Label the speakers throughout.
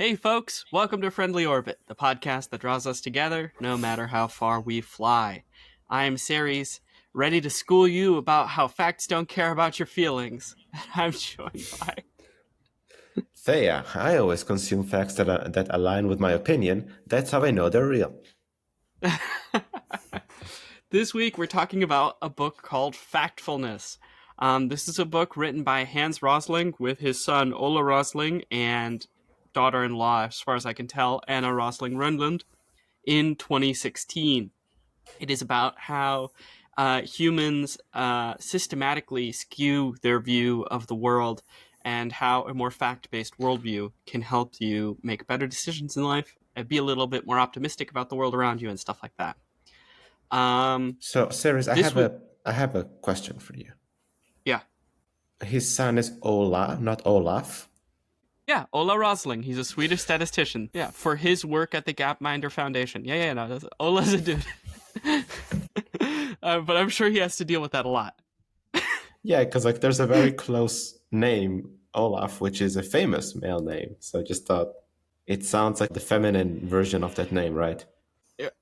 Speaker 1: Hey folks, welcome to Friendly Orbit, the podcast that draws us together no matter how far we fly. I am Ceres, ready to school you about how facts don't care about your feelings. I'm joined by...
Speaker 2: Theia, I always consume facts that align with my opinion. That's how I know they're real.
Speaker 1: This week we're talking about a book called Factfulness. This is a book written by Hans Rosling with his son Ola Rosling and daughter-in-law, as far as I can tell, Anna Rosling Rundlund, in 2016. It is about how humans systematically skew their view of the world and how a more fact-based worldview can help you make better decisions in life and be a little bit more optimistic about the world around you and stuff like that.
Speaker 2: So, Ceres, I have a question for you.
Speaker 1: Yeah.
Speaker 2: His son is Ola, not Olaf.
Speaker 1: Yeah, Ola Rosling. He's a Swedish statistician. Yeah, for his work at the Gapminder Foundation. No, Ola's a dude. But I'm sure he has to deal with that a lot.
Speaker 2: Yeah, because there's a very close name, Olaf, which is a famous male name. So I just thought it sounds like the feminine version of that name, right?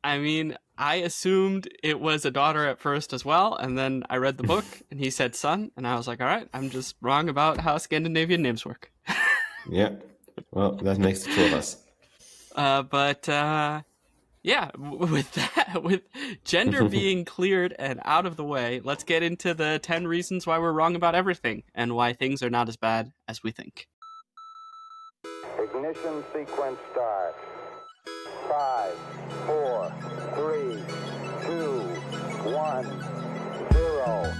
Speaker 1: I mean, I assumed it was a daughter at first as well, and then I read the book, and he said son, and I was like, all right, I'm just wrong about how Scandinavian names work.
Speaker 2: Yeah, well, that makes the two of us.
Speaker 1: With that, with gender being cleared and out of the way, let's get into the 10 reasons why we're wrong about everything, and why things are not as bad as we think.
Speaker 3: Ignition sequence start. 5, 4, 3, 2, 1, 0.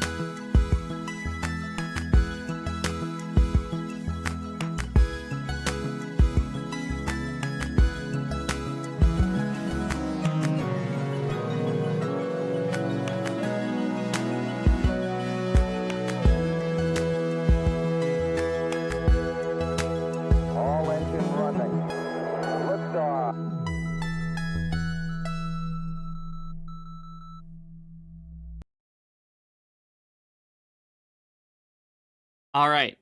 Speaker 3: All engine running. Liftoff.
Speaker 1: All right.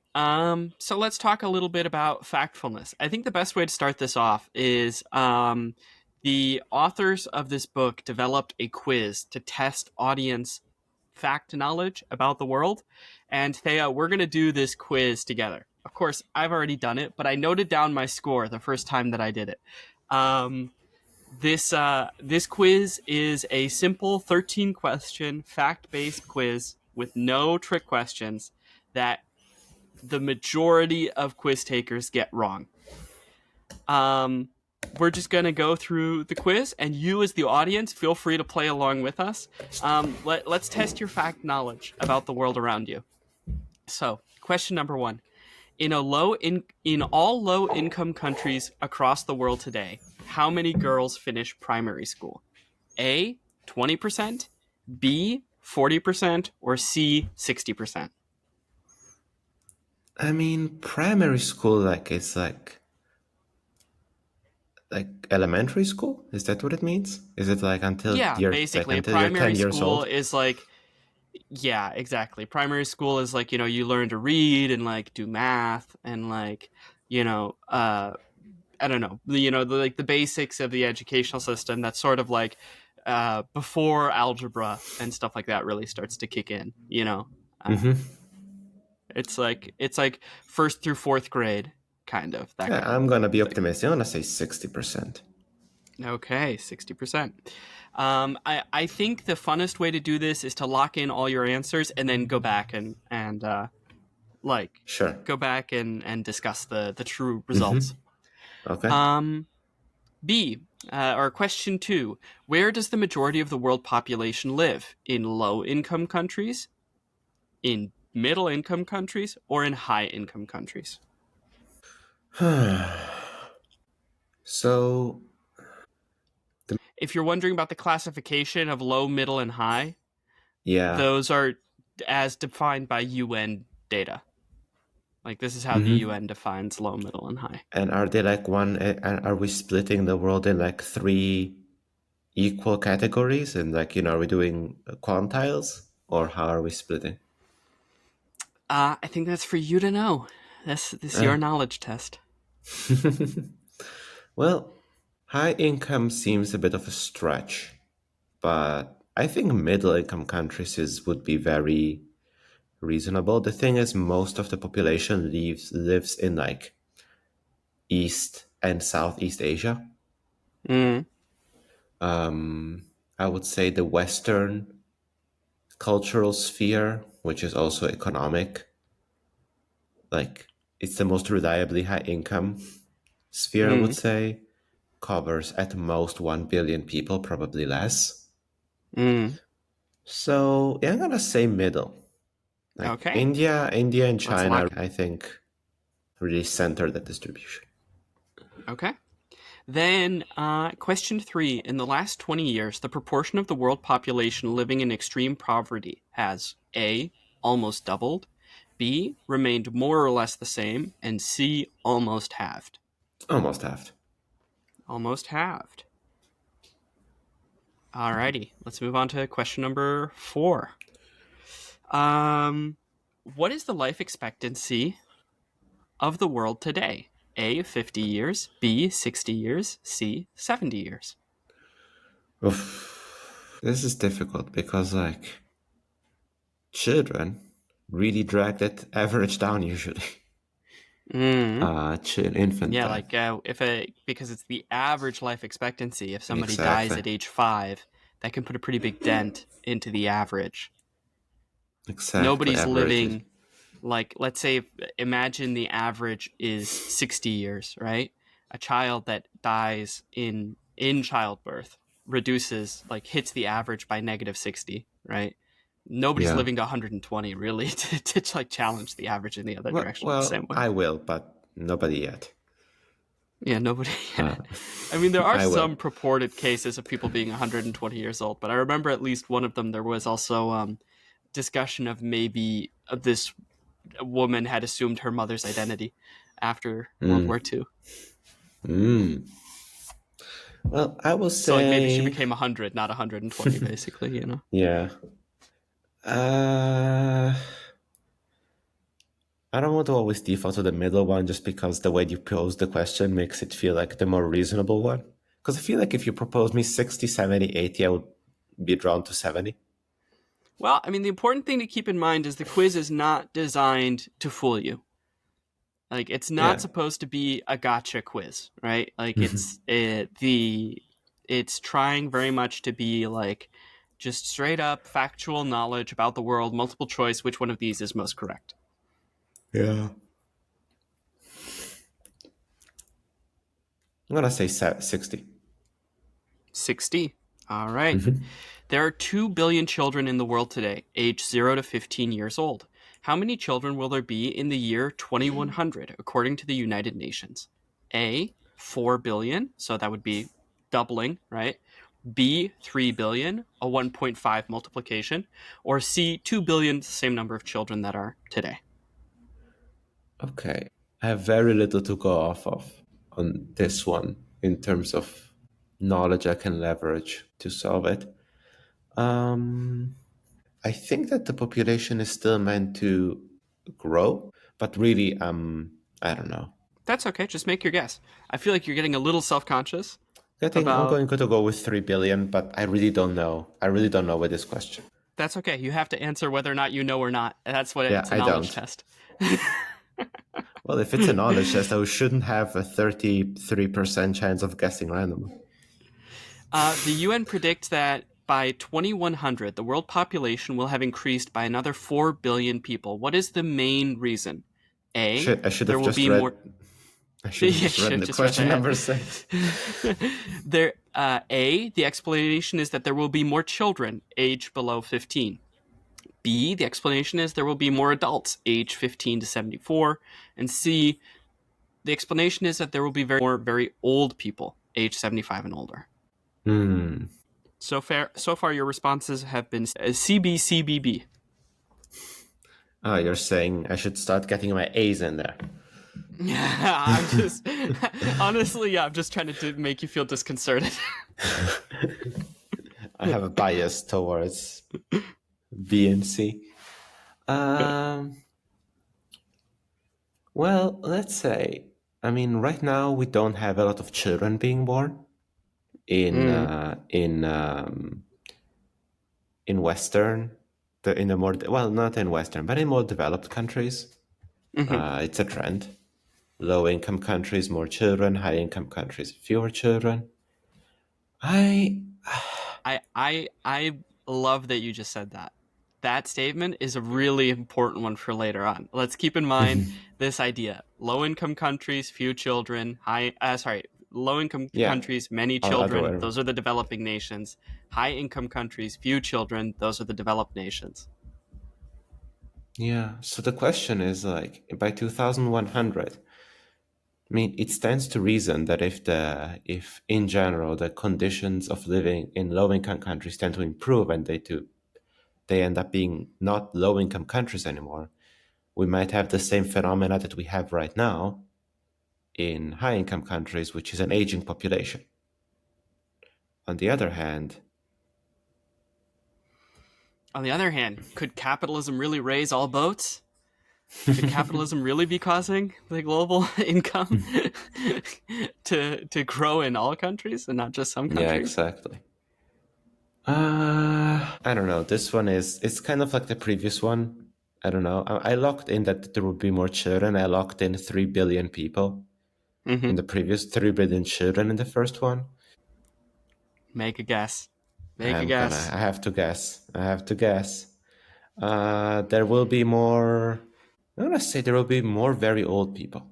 Speaker 1: So let's talk a little bit about factfulness. I think the best way to start this off is the authors of this book developed a quiz to test audience fact knowledge about the world. And Theia, we're going to do this quiz together. Of course, I've already done it, but I noted down my score the first time that I did it. This quiz is a simple 13-question fact-based quiz with no trick questions that the majority of quiz takers get wrong. We're just going to go through the quiz, and you as the audience, feel free to play along with us. Let's test your fact knowledge about the world around you. So, question number 1. In all low-income countries across the world today, how many girls finish primary school? A, 20%, B, 40%, or C, 60%?
Speaker 2: I mean, primary school, it's like elementary school? Is that what it means? Is it until
Speaker 1: basically
Speaker 2: until you're 10 years
Speaker 1: school
Speaker 2: old?
Speaker 1: is yeah, exactly. Primary school is you learn to read and do math and I don't know, the basics of the educational system. That's sort of before algebra and stuff like that really starts to kick in. It's like first through fourth grade, kind of.
Speaker 2: I'm gonna be optimistic. I'm gonna say 60%.
Speaker 1: Okay, 60%. I think the funnest way to do this is to lock in all your answers and then go back and
Speaker 2: Sure.
Speaker 1: go back and discuss the true results.
Speaker 2: Okay.
Speaker 1: B, or question 2, where does the majority of the world population live? In low-income countries, in middle-income countries, or in high-income countries?
Speaker 2: So,
Speaker 1: if you're wondering about the classification of low, middle, and high,
Speaker 2: yeah,
Speaker 1: those are as defined by UN data. This is how the UN defines low, middle, and high.
Speaker 2: And are they are we splitting the world in 3 equal categories? And are we doing quantiles, or how are we splitting?
Speaker 1: I think that's for you to know. This is your knowledge test.
Speaker 2: Well, high income seems a bit of a stretch, but I think middle income countries would be very reasonable. The thing is, most of the population lives in like East and Southeast Asia.
Speaker 1: Mm,
Speaker 2: I would say the Western cultural sphere, which is also economic, like it's the most reliably high income sphere, I would
Speaker 1: mm,
Speaker 2: say, covers at most 1 billion people, probably less.
Speaker 1: mm.
Speaker 2: So yeah, I'm gonna say middle. Like
Speaker 1: Okay,
Speaker 2: India and
Speaker 1: let's
Speaker 2: China,
Speaker 1: lock.
Speaker 2: I think, really center the distribution.
Speaker 1: Okay. Then, question 3. In the last 20 years, the proportion of the world population living in extreme poverty has A, almost doubled, B, remained more or less the same, and C, almost halved.
Speaker 2: Almost half.
Speaker 1: Almost halved. Alrighty, let's move on to question number 4. Um, what is the life expectancy of the world today? A, 50 years, B, 60 years, C, 70 years.
Speaker 2: Oof. This is difficult because like children really drag that average down usually.
Speaker 1: Mm.
Speaker 2: Infant
Speaker 1: Yeah,
Speaker 2: death.
Speaker 1: like because it's the average life expectancy. If somebody dies
Speaker 2: Exactly.
Speaker 1: at age 5, that can put a pretty big dent into the average.
Speaker 2: Exactly.
Speaker 1: Nobody's
Speaker 2: Averagely.
Speaker 1: living like, let's say, imagine the average is 60 years, right? A child that dies in childbirth reduces, like, hits the average by -60, right? Nobody's
Speaker 2: Yeah.
Speaker 1: living to 120 really to like challenge the average in the other direction the same
Speaker 2: Well,
Speaker 1: way.
Speaker 2: I will, but nobody yet.
Speaker 1: Yeah, nobody.
Speaker 2: Uh,
Speaker 1: I mean, there are
Speaker 2: I will.
Speaker 1: some purported cases of people being 120 years old, but I remember at least one of them. There was also discussion of maybe this woman had assumed her mother's identity after World War II.
Speaker 2: Mm. Well, I will
Speaker 1: So like maybe she
Speaker 2: say,
Speaker 1: became 100, not 120, basically. You know.
Speaker 2: yeah. Uh, I don't want to always default to the middle one just because the way you pose the question makes it feel like the more reasonable one. Because I feel like if you propose me 60, 70, 80, I would be drawn to 70.
Speaker 1: Well, I mean, the important thing to keep in mind is the quiz is not designed to fool you. Like, it's not
Speaker 2: Yeah.
Speaker 1: supposed to be a gotcha quiz, right? Like,
Speaker 2: Mhm.
Speaker 1: it's trying very much to be like just straight up factual knowledge about the world, multiple choice. Which one of these is most correct?
Speaker 2: Yeah. I'm going to say 60.
Speaker 1: 60. All right.
Speaker 2: Mhm.
Speaker 1: There are 2 billion children in the world today, aged 0 to 15 years old. How many children will there be in the year 2100, according to the United Nations? A, 4 billion, so that would be doubling, right? B, 3 billion, a 1.5 multiplication, or C, 2 billion, the same number of children that are today.
Speaker 2: Okay. I have very little to go off of on this one in terms of knowledge I can leverage to solve it. Um, I think that the population is still meant to grow, but really, I don't know.
Speaker 1: That's okay, just make your guess. I feel like you're getting a little self-conscious
Speaker 2: I'm
Speaker 1: about.
Speaker 2: going to go with 3 billion, but I really don't know. I really don't know with this question.
Speaker 1: That's okay. You have to answer whether or not you know or not. That's what
Speaker 2: Yeah,
Speaker 1: it's a
Speaker 2: I
Speaker 1: knowledge
Speaker 2: don't.
Speaker 1: test.
Speaker 2: Well, if it's a knowledge test, I shouldn't have a 33% chance of guessing randomly.
Speaker 1: The UN predicts that by 2100, the world population will have increased by another 4 billion people. What is the main reason? A,
Speaker 2: Shit, I should
Speaker 1: there
Speaker 2: have
Speaker 1: will
Speaker 2: just
Speaker 1: be
Speaker 2: read.
Speaker 1: more.
Speaker 2: I should
Speaker 1: Yeah,
Speaker 2: have
Speaker 1: you
Speaker 2: just
Speaker 1: should
Speaker 2: read
Speaker 1: have
Speaker 2: the
Speaker 1: just read
Speaker 2: question
Speaker 1: ahead.
Speaker 2: number 6.
Speaker 1: A, the explanation is that there will be more children aged below 15. B, the explanation is there will be more adults aged 15 to 74. And C, the explanation is that there will be more very old people aged 75 and older. So far, your responses have been CBCBB.
Speaker 2: Oh, you're saying I should start getting my A's in there.
Speaker 1: Yeah, I'm just honestly, yeah, I'm just trying to make you feel disconcerted.
Speaker 2: I have a bias towards B and C. Well, let's say I mean, right now we don't have a lot of children being born in Western, in the more well, not in Western, but in more developed countries. It's a trend. Low-income countries, more children. High-income countries, fewer children. I
Speaker 1: I love that you just said that. That statement is a really important one for later on. Let's keep in mind this idea: low-income countries, few children. Low-income
Speaker 2: yeah,
Speaker 1: countries, many
Speaker 2: other
Speaker 1: children.
Speaker 2: way.
Speaker 1: Those are the developing nations. High-income countries, few children. Those are the developed nations.
Speaker 2: Yeah. So the question is like by 2100. I mean, it stands to reason that if in general the conditions of living in low-income countries tend to improve and they end up being not low-income countries anymore, we might have the same phenomena that we have right now in high-income countries, which is an aging population. On the other hand,
Speaker 1: Could capitalism really raise all boats? Could capitalism really be causing the global income to grow in all countries and not just some
Speaker 2: yeah,
Speaker 1: countries?
Speaker 2: exactly. I don't know. This one it's kind of like the previous one. I don't know. I locked in that there would be more children. I locked in 3 billion people in
Speaker 1: Mm-hmm.
Speaker 2: the previous, 3 billion children in the first one.
Speaker 1: Make a guess. Make a guess.
Speaker 2: I have to guess. I have to guess. There will be more, I'm gonna say there will be more very old people.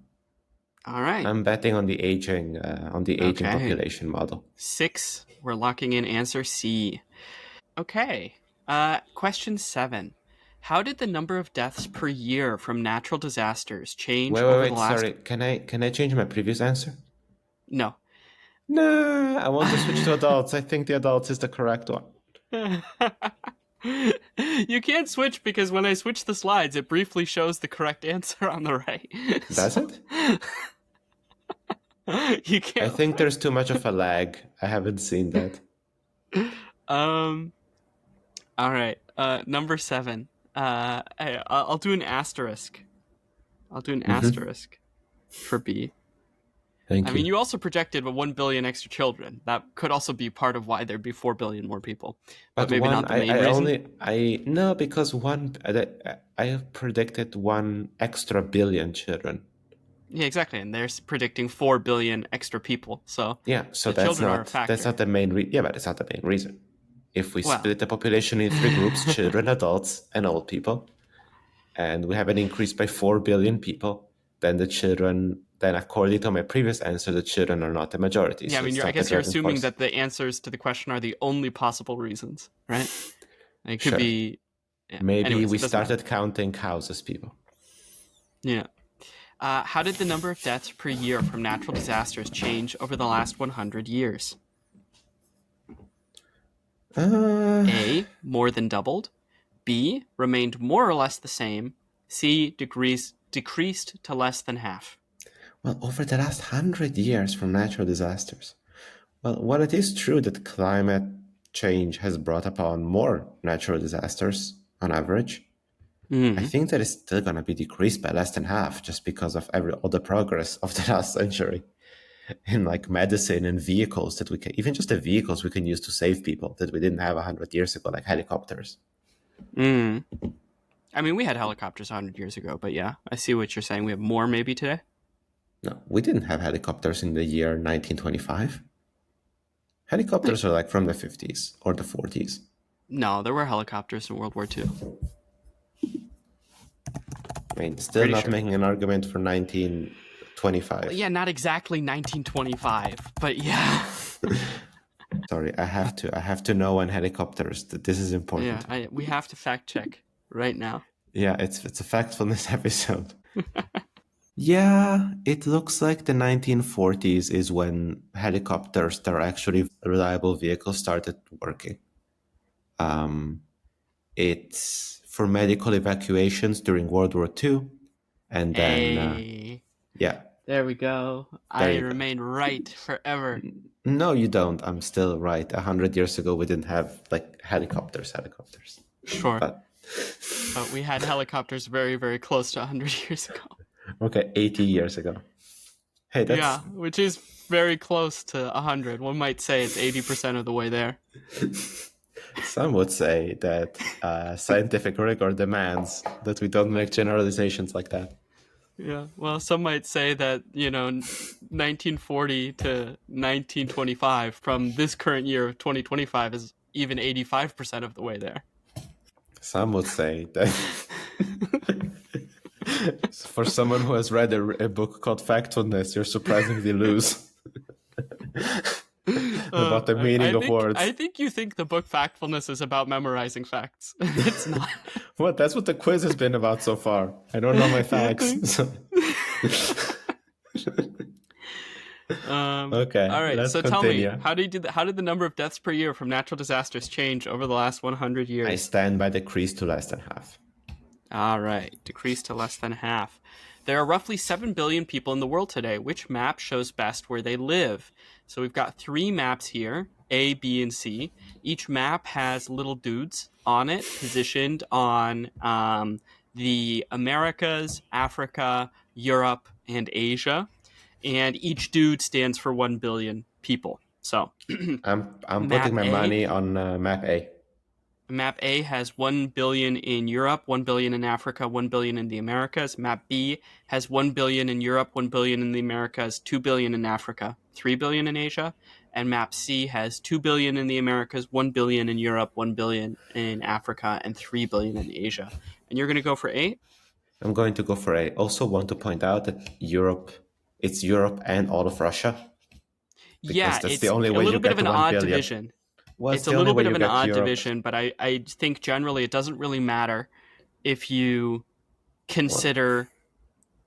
Speaker 1: All right.
Speaker 2: I'm betting on the aging
Speaker 1: Okay.
Speaker 2: population model.
Speaker 1: 6. We're locking in answer C. Okay. Question 7. How did the number of deaths per year from natural disasters change over the
Speaker 2: Wait.
Speaker 1: last?
Speaker 2: Sorry. Can I change my previous answer?
Speaker 1: No.
Speaker 2: No, I want to switch to adults. I think the adults is the correct one.
Speaker 1: You can't switch because when I switch the slides, it briefly shows the correct answer on the right.
Speaker 2: Does it?
Speaker 1: You
Speaker 2: I
Speaker 1: can't.
Speaker 2: think there's too much of a lag. I haven't seen that.
Speaker 1: Um. All right. Number 7. I'll do an asterisk. I'll do an asterisk for B. I
Speaker 2: Thank
Speaker 1: mean,
Speaker 2: you.
Speaker 1: you also projected 1 billion extra children. That could also be part of why there'd be 4 billion more people, but
Speaker 2: But
Speaker 1: maybe
Speaker 2: one,
Speaker 1: not the main reason.
Speaker 2: no, because I predicted 1 extra billion children.
Speaker 1: Yeah, exactly. And they're predicting 4 billion extra people. So
Speaker 2: Yeah, so
Speaker 1: the children are a
Speaker 2: that's
Speaker 1: factor.
Speaker 2: not the main yeah, but it's not the main reason. If we
Speaker 1: Well,
Speaker 2: split the population in 3 groups, children, adults, and old people, and we have an increase by 4 billion people, then according to my previous answer, the children are not the majority,
Speaker 1: yeah, I
Speaker 2: so
Speaker 1: mean,
Speaker 2: it's
Speaker 1: I
Speaker 2: not the
Speaker 1: guess you're
Speaker 2: driving
Speaker 1: assuming
Speaker 2: force.
Speaker 1: that the answers to the question are the only possible reasons, right? It could
Speaker 2: Sure.
Speaker 1: be. Yeah.
Speaker 2: Maybe
Speaker 1: Anyways,
Speaker 2: we
Speaker 1: it doesn't matter.
Speaker 2: started counting cows as people.
Speaker 1: Yeah. How did the number of deaths per year from natural disasters change over the last 100 years? A. More than doubled. B. Remained more or less the same. C. Decreased to less than half.
Speaker 2: Well, over the last 100 years from natural disasters. Well, while it is true that climate change has brought upon more natural disasters on average, I
Speaker 1: Mm.
Speaker 2: think that it's still going to be decreased by less than half just because of all the progress of the last century in like medicine and vehicles that we can, even just the vehicles we can use to save people that we didn't have 100 years ago, like helicopters.
Speaker 1: Mm. I mean, we had helicopters 100 years ago, but yeah, I see what you're saying. We have more maybe today.
Speaker 2: No, we didn't have helicopters in the year 1925. Helicopters are like from the 50s or the 40s.
Speaker 1: No, there were helicopters in World War II.
Speaker 2: I mean, still
Speaker 1: Pretty
Speaker 2: not
Speaker 1: sure.
Speaker 2: making an argument for 1925.
Speaker 1: Yeah, not exactly 1925, but yeah.
Speaker 2: Sorry, I have to know on helicopters that this is important.
Speaker 1: Yeah, we have to fact check right now.
Speaker 2: Yeah, it's a Factfulness episode. Yeah, it looks like the 1940s is when helicopters that are actually reliable vehicles started working. It's for medical evacuations during World War II, and then
Speaker 1: Hey,
Speaker 2: yeah,
Speaker 1: there we go.
Speaker 2: there
Speaker 1: I
Speaker 2: you go.
Speaker 1: remain right forever.
Speaker 2: No, you don't. I'm still right. 100 years ago, we didn't have like helicopters.
Speaker 1: Sure.
Speaker 2: But
Speaker 1: But we had helicopters very, very close to 100 years ago.
Speaker 2: okay, 80 years ago. Hey, that's
Speaker 1: Yeah, which is very close to 100. One might say it's 80% of the way there.
Speaker 2: some would say that scientific rigor demands that we don't make generalizations like that.
Speaker 1: Yeah, well, some might say that, 1940 to 1925 from this current year of 2025 is even 85% of the way there.
Speaker 2: Some would say that for someone who has read a book called Factfulness, you're surprisingly loose about the meaning of words.
Speaker 1: I think you think the book Factfulness is about memorizing facts. It's not.
Speaker 2: What? That's what the quiz has been about so far. I don't know my facts. Okay,
Speaker 1: All right.
Speaker 2: let's
Speaker 1: So
Speaker 2: continue.
Speaker 1: tell me, how did the number of deaths per year from natural disasters change over the last 100 years?
Speaker 2: I stand by decrease to less than half.
Speaker 1: All right, decrease to less than half. There are roughly 7 billion people in the world today. Which map shows best where they live? So we've got 3 maps here, A, B, and C. Each map has little dudes on it, positioned on the Americas, Africa, Europe, and Asia. And each dude stands for 1 billion people. So
Speaker 2: I'm
Speaker 1: Map
Speaker 2: putting my
Speaker 1: A.
Speaker 2: money on map A.
Speaker 1: Map A has 1 billion in Europe, 1 billion in Africa, 1 billion in the Americas. Map B has 1 billion in Europe, 1 billion in the Americas, 2 billion in Africa, 3 billion in Asia. And Map C has 2 billion in the Americas, 1 billion in Europe, 1 billion in Africa, and 3 billion in Asia. And you're going to go for A?
Speaker 2: I'm going to go for A. Also want to point out that it's Europe and all of Russia.
Speaker 1: Yeah,
Speaker 2: that's
Speaker 1: it's
Speaker 2: the only
Speaker 1: a
Speaker 2: way
Speaker 1: little
Speaker 2: you
Speaker 1: bit
Speaker 2: get
Speaker 1: of an
Speaker 2: 1
Speaker 1: odd
Speaker 2: billion.
Speaker 1: division.
Speaker 2: Well,
Speaker 1: It's a little bit of an odd division, but I think generally it doesn't really matter if you consider...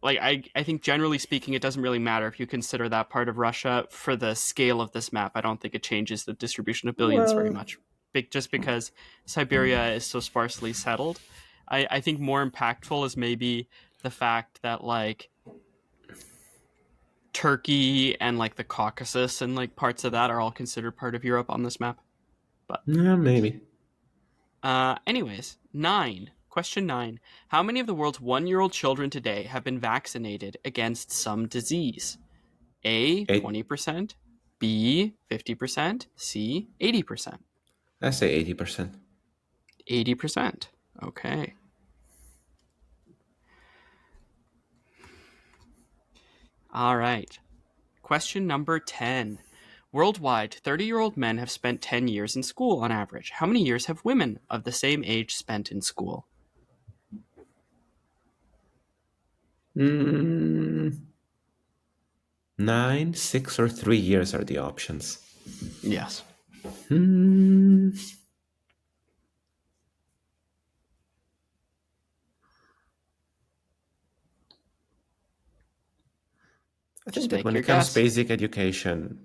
Speaker 1: Like, I think generally speaking, it doesn't really matter if you consider that part of Russia for the scale of this map. I don't think it changes the distribution of billions very much. Just because Siberia is so sparsely settled. I think more impactful is maybe the fact that, like, Turkey and, like, the Caucasus and, like, parts of that are all considered part of Europe on this map. But
Speaker 2: Yeah, maybe.
Speaker 1: Anyways, 9. Question 9. How many of the world's 1-year-old children today have been vaccinated against some disease? A, 20%, B, 50%, C, 80%.
Speaker 2: I say 80%.
Speaker 1: 80%. Okay. All right. Question number 10. Worldwide, 30-year-old men have spent 10 years in school on average. How many years have women of the same age spent in school?
Speaker 2: 9, 6, or 3 years are the options.
Speaker 1: Yes.
Speaker 2: I
Speaker 1: Just
Speaker 2: think that
Speaker 1: make
Speaker 2: when
Speaker 1: your
Speaker 2: it comes
Speaker 1: guess.
Speaker 2: to basic education,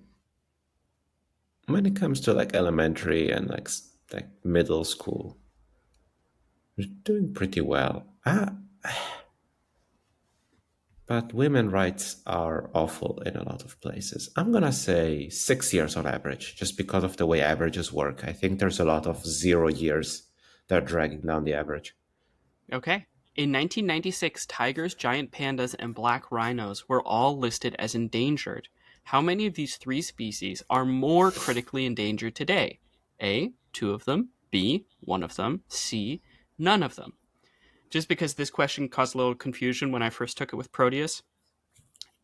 Speaker 2: when it comes to like elementary and like middle school, we're doing pretty well. But women rights are awful in a lot of places. I'm gonna say 6 years on average, just because of the way averages work. I think there's a lot of 0 years that are dragging down the average.
Speaker 1: Okay. In 1996, tigers, giant pandas, and black rhinos were all listed as endangered. How many of these 3 species are more critically endangered today? A, 2 of them, B, 1 of them, C, none of them. Just because this question caused a little confusion when I first took it with Proteus.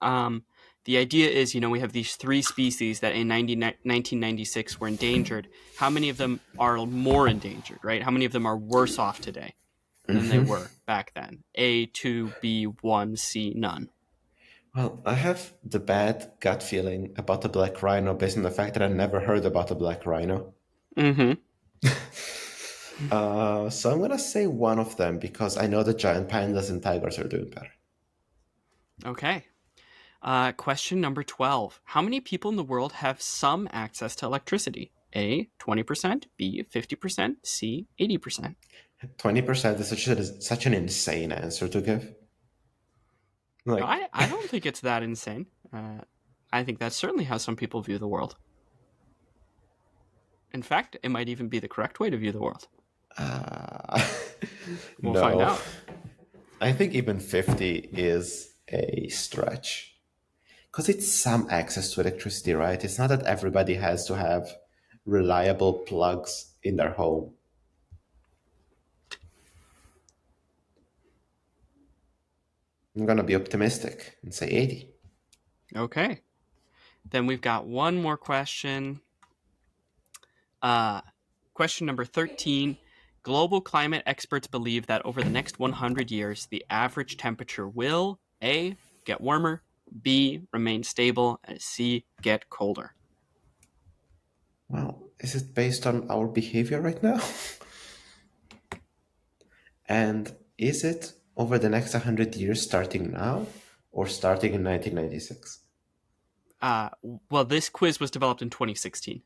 Speaker 1: The idea is, we have these 3 species that in 1996 were endangered. How many of them are more endangered, right? How many of them are worse off today than they were back then? A, 2, B, 1, C, none.
Speaker 2: Well, I have the bad gut feeling about the black rhino based on the fact that I never heard about the black rhino.
Speaker 1: Mm-hmm.
Speaker 2: So I'm gonna say 1 of them because I know the giant pandas and tigers are doing better.
Speaker 1: Okay. Question number 12. How many people in the world have some access to electricity? A, 20%, B, 50%, C, 80%.
Speaker 2: 20% is such an insane answer to give. Like,
Speaker 1: I don't think it's that insane. I think that's certainly how some people view the world. In fact, it might even be the correct way to view the world. We'll find out.
Speaker 2: I think even 50 is a stretch. because it's some access to electricity, right? It's not that everybody has to have reliable plugs in their home. I'm going to be optimistic and say 80.
Speaker 1: Okay. Then we've got one more question. Question number 13. Global climate experts believe that over the next 100 years, the average temperature will A, get warmer, B, remain stable, and C, get colder.
Speaker 2: Well, is it based on our behavior right now? And is it over the next 100 years starting now or starting in 1996?
Speaker 1: Well, this quiz was developed in 2016.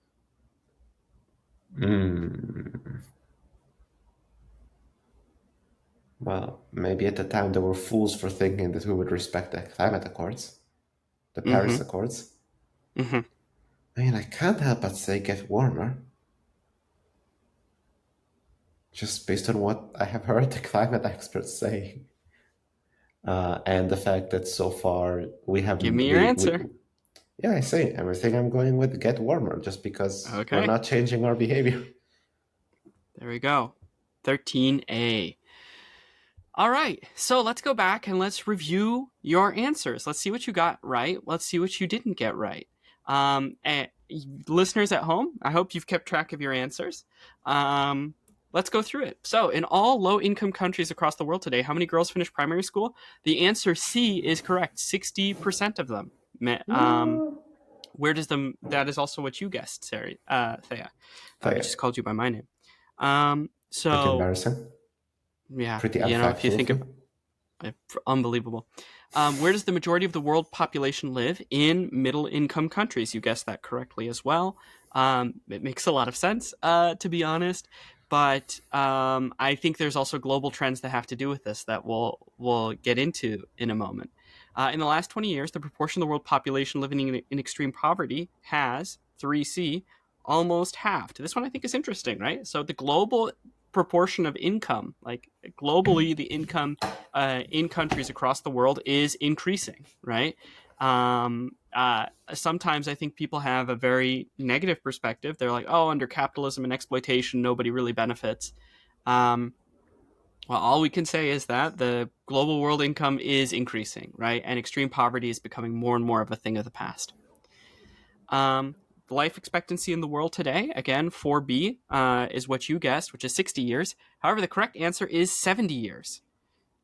Speaker 2: Well, maybe at the time there were fools for thinking that we would respect the climate accords, the Paris Accords.
Speaker 1: Mm-hmm.
Speaker 2: I mean, I can't help but say get warmer. Just based on what I have heard the climate experts say. And the fact that so far we have...
Speaker 1: Give me your answer.
Speaker 2: Yeah, I say everything I'm going with get warmer just because
Speaker 1: Okay.
Speaker 2: we're not changing our behavior.
Speaker 1: There we go. 13A. All right, so let's go back and let's review your answers. Let's see what you got right. Let's see what you didn't get right. And listeners at home, I hope you've kept track of your answers. Let's go through it. So, in all low-income countries across the world today, how many girls finish primary school? The answer C is correct. 60% of them. Where does them? That is also what you guessed, Sarah, Thea. I just called you by my name. So
Speaker 2: pretty embarrassing.
Speaker 1: Yeah,
Speaker 2: pretty
Speaker 1: if you think of unbelievable. Where does the majority of the world population live? In middle-income countries. You guessed that correctly as well. It makes a lot of sense, to be honest. But I think there's also global trends that have to do with this that we'll get into in a moment. In the last 20 years, the proportion of the world population living in extreme poverty has, 3C, almost halved. This one I think is interesting, right? So the global proportion of income, like globally, the income in countries across the world is increasing, right? Sometimes I think people have a very negative perspective. They're like, oh, under capitalism and exploitation, nobody really benefits. Well, all we can say is that the global world income is increasing, right? And extreme poverty is becoming more and more of a thing of the past. The life expectancy in the world today, again, 4B, is what you guessed, which is 60 years. However, the correct answer is 70 years.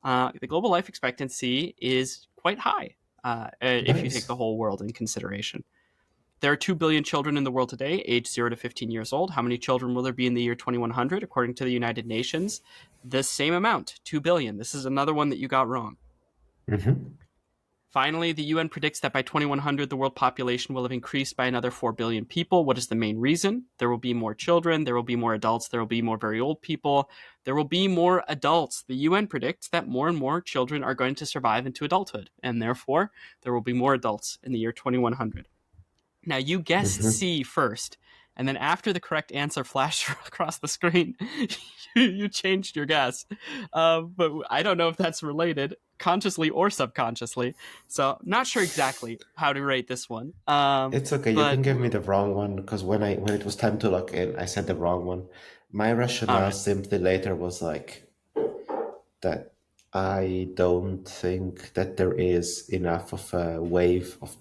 Speaker 1: The global life expectancy is quite high if you take the whole world in consideration. There are 2 billion children in the world today, aged 0 to 15 years old. How many children will there be in the year 2100? According to the United Nations, the same amount, 2 billion. This is another one that you got wrong. Finally, the UN predicts that by 2100, the world population will have increased by another 4 billion people. What is the main reason? There will be more children, there will be more adults, there will be more very old people, there will be more adults. The UN predicts that more and more children are going to survive into adulthood, and therefore, there will be more adults in the year 2100. Now, you guessed C first, and then after the correct answer flashed across the screen, you changed your guess. But I don't know if that's related, consciously or subconsciously. So, not sure exactly how to rate this one.
Speaker 2: It's okay. You can give me the wrong one because when it was time to log in, I said the wrong one. My rationale simply later was like that I don't think that there is enough of a wave of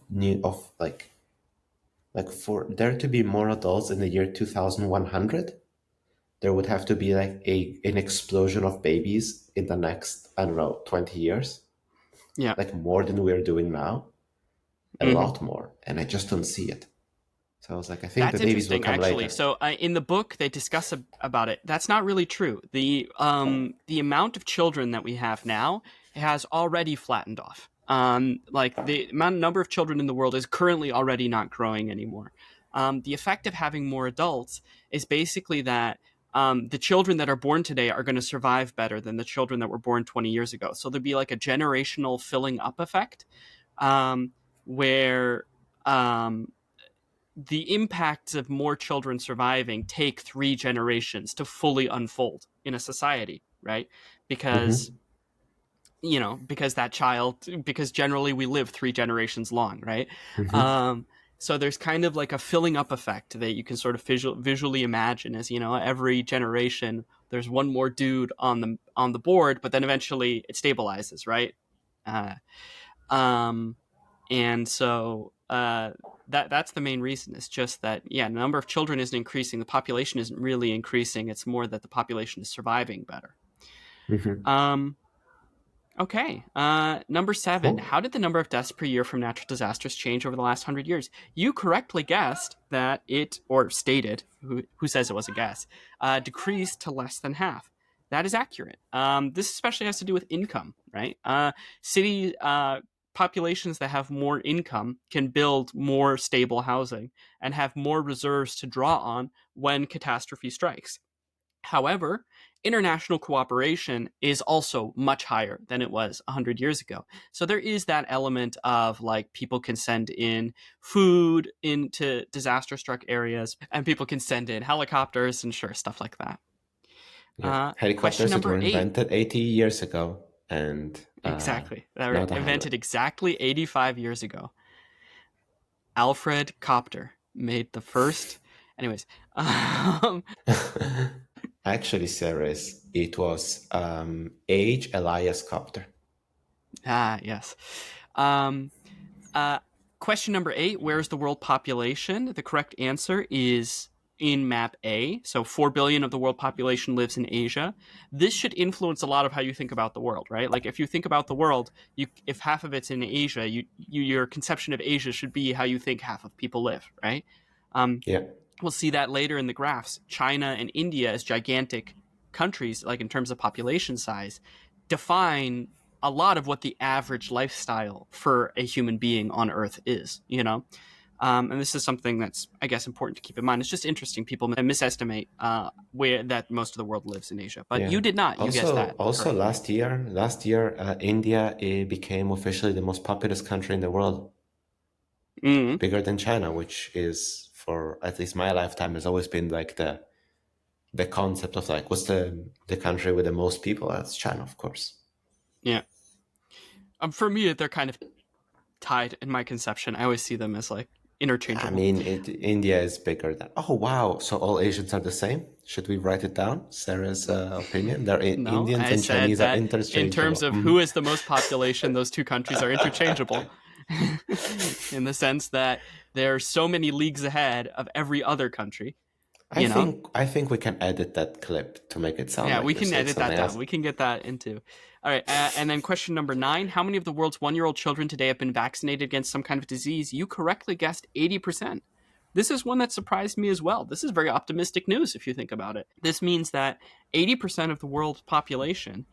Speaker 2: for there to be more adults in the year 2100, there would have to be like an explosion of babies in the next, I don't know, 20 years.
Speaker 1: Yeah.
Speaker 2: Like more than we're doing now. A lot more. And I just don't see it. So I was like, I think the babies will come later.
Speaker 1: So in the book, they discuss about it. That's not really true. The amount of children that we have now has already flattened off. The number of children in the world is currently already not growing anymore. The effect of having more adults is basically that the children that are born today are going to survive better than the children that were born 20 years ago. So there'd be like a generational filling up effect where the impacts of more children surviving take 3 generations to fully unfold in a society, right? Because because generally we live 3 generations long, right?
Speaker 2: Hmm.
Speaker 1: So there's kind of like a filling up effect that you can sort of visually imagine as, every generation there's one more dude on the board, but then eventually it stabilizes, right? Uh, um, and so that's the main reason. It's just that, the number of children isn't increasing, the population isn't really increasing. It's more that the population is surviving better.
Speaker 2: Hmm.
Speaker 1: Um, Okay. Number 7.
Speaker 2: Cool.
Speaker 1: How did the number of deaths per year from natural disasters change over the last 100 years? You correctly guessed that or stated, who says it was a guess, decreased to less than half. That is accurate. This especially has to do with income, right? City populations that have more income can build more stable housing and have more reserves to draw on when catastrophe strikes. However, international cooperation is also much higher than it was 100 years ago. So there is that element of like people can send in food into disaster struck areas and people can send in helicopters and sure, stuff like that.
Speaker 2: Yeah.
Speaker 1: Question
Speaker 2: Helicopters that were
Speaker 1: number 8.
Speaker 2: invented 80 years ago, and
Speaker 1: Exactly. They
Speaker 2: now
Speaker 1: were
Speaker 2: they have
Speaker 1: invented exactly 85 years ago. Alfred Copter made the first. Anyways,
Speaker 2: Actually, Ceres, it was H. Elias Copter.
Speaker 1: yes. Um, Uh, Question number 8. Where is the world population? The correct answer is in map A. So 4 billion of the world population lives in Asia. This should influence a lot of how you think about the world, right? Like if you think about the world, if half of it's in Asia, your conception of Asia should be how you think half of people live, right? Um,
Speaker 2: Yeah.
Speaker 1: we'll see that later in the graphs. China and India, as gigantic countries, like in terms of population size, define a lot of what the average lifestyle for a human being on Earth is, and this is something that's, I guess, important to keep in mind. It's just interesting. People misestimate where that most of the world lives in Asia, but
Speaker 2: Yeah.
Speaker 1: you did not. You guessed that
Speaker 2: Also
Speaker 1: correctly.
Speaker 2: last year, India became officially the most populous country in the world,
Speaker 1: Mm-hmm.
Speaker 2: bigger than China, which is, for at least my lifetime, has always been like the concept of like, what's the country with the most people? That's China, of course.
Speaker 1: Yeah. For me, they're kind of tied in my conception. I always see them as like
Speaker 2: I
Speaker 1: interchangeable.
Speaker 2: mean, India is bigger than. Oh wow! So all Asians are the same? Should we write it down? Sarah's opinion. They're
Speaker 1: No,
Speaker 2: Indians
Speaker 1: I
Speaker 2: and
Speaker 1: said
Speaker 2: Chinese are
Speaker 1: that in terms
Speaker 2: interchangeable.
Speaker 1: of who has the most population, those two countries are interchangeable. In the sense that there are so many leagues ahead of every other country, you know?
Speaker 2: I think we can edit that clip to make it sound
Speaker 1: Yeah,
Speaker 2: like
Speaker 1: we
Speaker 2: you're
Speaker 1: can
Speaker 2: saying
Speaker 1: edit that
Speaker 2: something
Speaker 1: down.
Speaker 2: else.
Speaker 1: We can get that into. All right. And then question number 9. How many of the world's 1-year-old children today have been vaccinated against some kind of disease? You correctly guessed 80%. This is one that surprised me as well. This is very optimistic news if you think about it. This means that 80% of the world's population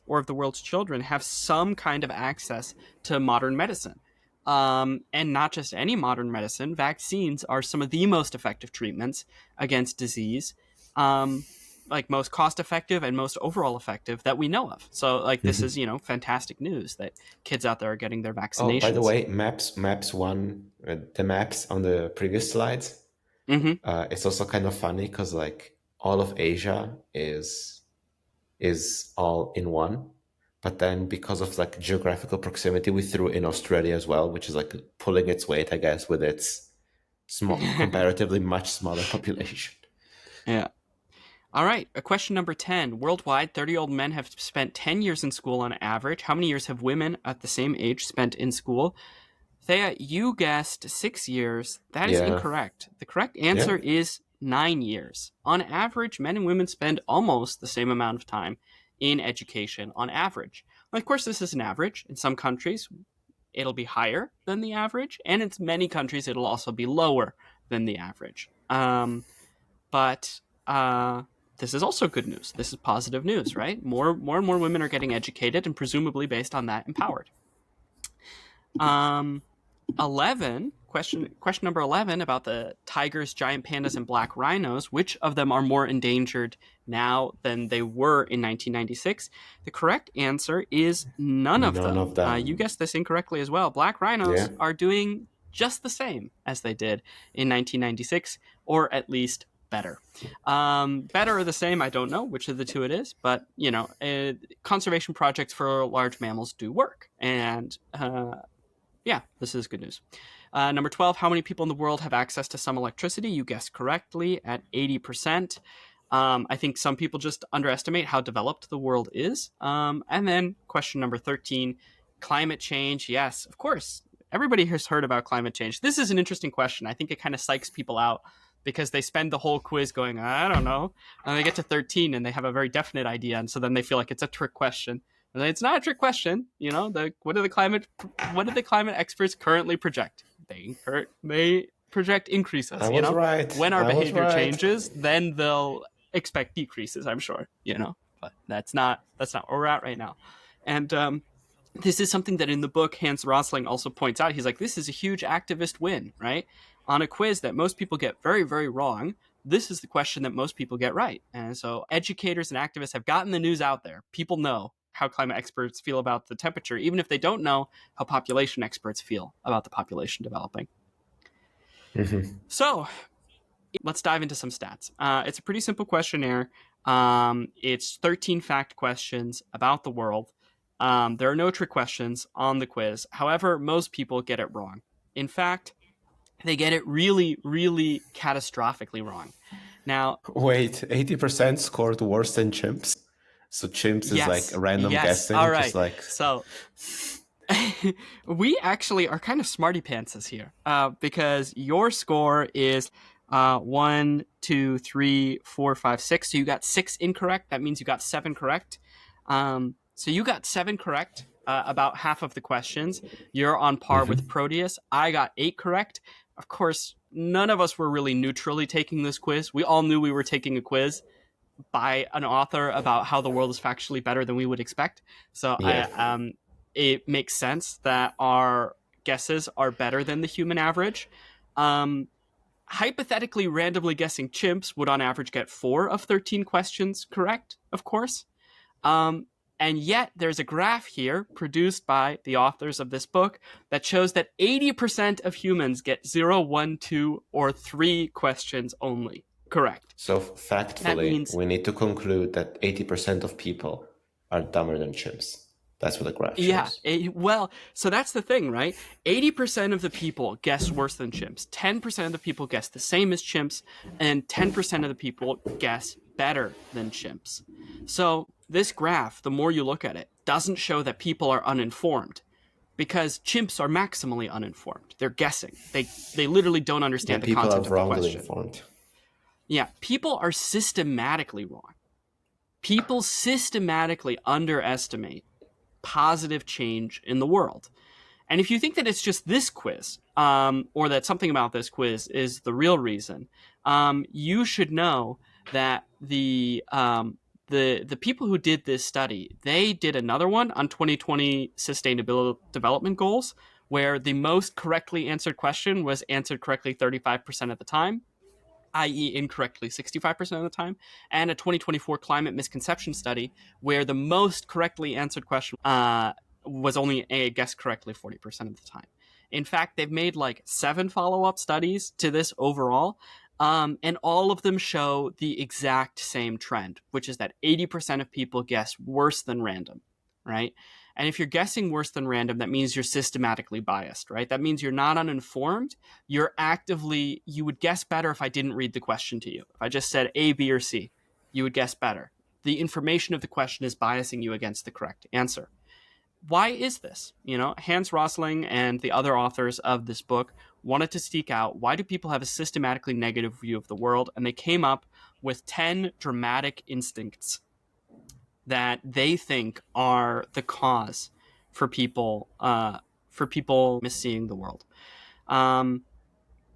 Speaker 1: or of the world's children have some kind of access to modern medicine. And not just any modern medicine. Vaccines are some of the most effective treatments against disease. Like most cost effective and most overall effective that we know of. So like this is, fantastic news that kids out there are getting their
Speaker 2: Oh, by the
Speaker 1: vaccinations.
Speaker 2: way, maps one, the maps on the previous slides.
Speaker 1: Mm-hmm.
Speaker 2: It's also kind of funny because like all of Asia is all in one, but then because of like geographical proximity, we threw in Australia as well, which is like pulling its weight, I guess, with its small, comparatively much smaller population.
Speaker 1: Yeah. All right. Question number 10. Worldwide, 30-year-old men have spent 10 years in school on average. How many years have women at the same age spent in school? Thea, you guessed 6 years. That is
Speaker 2: Yeah,
Speaker 1: incorrect. The correct
Speaker 2: yeah.
Speaker 1: answer is 9 years. On average, men and women spend almost the same amount of time in education on average. Of course, this is an average. In some countries, it'll be higher than the average, and in many countries, it'll also be lower than the average. But this is also good news. This is positive news, right? More and more women are getting educated, and presumably based on that, empowered. 11 question number 11 about the tigers, giant pandas, and black rhinos. Which of them are more endangered now than they were in 1996? The correct answer is none of
Speaker 2: None
Speaker 1: them.
Speaker 2: of
Speaker 1: You
Speaker 2: them.
Speaker 1: guessed this incorrectly as well. Black rhinos
Speaker 2: Yeah.
Speaker 1: are doing just the same as they did in 1996, or at least better. Better or the same, I don't know which of the two it is, but conservation projects for large mammals do work, and yeah, this is good news. Number 12, how many people in the world have access to some electricity? You guessed correctly at 80%. I think some people just underestimate how developed the world is. And then question number 13, climate change. Yes, of course. Everybody has heard about climate change. This is an interesting question. I think it kind of psychs people out because they spend the whole quiz going, I don't know. And they get to 13 and they have a very definite idea. And so then they feel like it's a trick question. And it's not a trick question. What do the climate experts currently project? They project increases.
Speaker 2: I was right.
Speaker 1: When our behavior
Speaker 2: right.
Speaker 1: changes, then they'll expect decreases, I'm sure, but that's not where we're at right now. And this is something that in the book Hans Rosling also points out. He's like, this is a huge activist win, right? On a quiz that most people get very, very wrong, this is the question that most people get right. And so educators and activists have gotten the news out there. People know how climate experts feel about the temperature, even if they don't know how population experts feel about the population developing.
Speaker 2: Mm-hmm.
Speaker 1: So let's dive into some stats. It's a pretty simple questionnaire. It's 13 fact questions about the world. There are no trick questions on the quiz. However, most people get it wrong. In fact, they get it really, really catastrophically wrong. Now,
Speaker 2: wait, 80% scored worse than chimps? So chimps is like a random guessing?
Speaker 1: All right.
Speaker 2: Just like...
Speaker 1: So we actually are kind of smarty pantses here because your score is 1, 2, 3, 4, 5, 6. So you got 6 incorrect. That means you got 7 correct. So you got 7 correct, about half of the questions. You're on par with Proteus. I got 8 correct. Of course, none of us were really neutrally taking this quiz. We all knew we were taking a quiz by an author about how the world is factually better than we would expect. So yeah. It makes sense that our guesses are better than the human average. Hypothetically, randomly guessing chimps would on average get 4 of 13 questions correct, of course. And yet there's a graph here produced by the authors of this book that shows that 80% of humans get 0, 1, 2, or 3 questions only correct.
Speaker 2: So factfully, we need to conclude that 80% of people are dumber than chimps. That's what the graph shows.
Speaker 1: Yeah, well, so that's the thing, right? 80% of the people guess worse than chimps. 10% of the people guess the same as chimps. And 10% of the people guess better than chimps. So this graph, the more you look at it, doesn't show that people are uninformed because chimps are maximally uninformed. They're guessing. They literally don't understand the content of the question. People are wrongly informed. Yeah, people are systematically wrong. People systematically underestimate positive change in the world. And if you think that it's just this quiz, or that something about this quiz is the real reason, you should know that the people who did this study, they did another one on 2020 Sustainable Development Goals, where the most correctly answered question was answered correctly 35% of the time, i.e. incorrectly 65% of the time, and a 2024 climate misconception study where the most correctly answered question was only guessed correctly 40% of the time. In fact, they've made like 7 follow-up studies to this overall, and all of them show the exact same trend, which is that 80% of people guess worse than random, right? And if you're guessing worse than random, that means you're systematically biased, right? That means you're not uninformed. You would guess better if I didn't read the question to you. If I just said A, B, or C, you would guess better. The information of the question is biasing you against the correct answer. Why is this? Hans Rosling and the other authors of this book wanted to seek out why do people have a systematically negative view of the world, and they came up with 10 dramatic instincts that they think are the cause for people misseeing the world.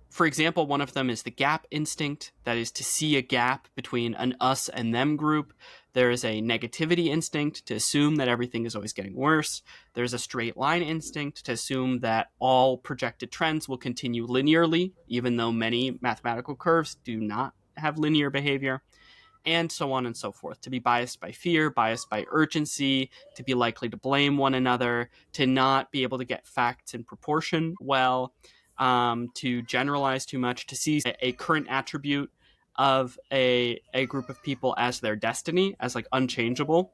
Speaker 1: For example, one of them is the gap instinct, that is to see a gap between an us and them group. There is a negativity instinct to assume that everything is always getting worse. There's a straight line instinct to assume that all projected trends will continue linearly, even though many mathematical curves do not have linear behavior, and so on and so forth. To be biased by fear, biased by urgency, to be likely to blame one another, to not be able to get facts in proportion well, to generalize too much, to see a current attribute of a group of people as their destiny, as like unchangeable.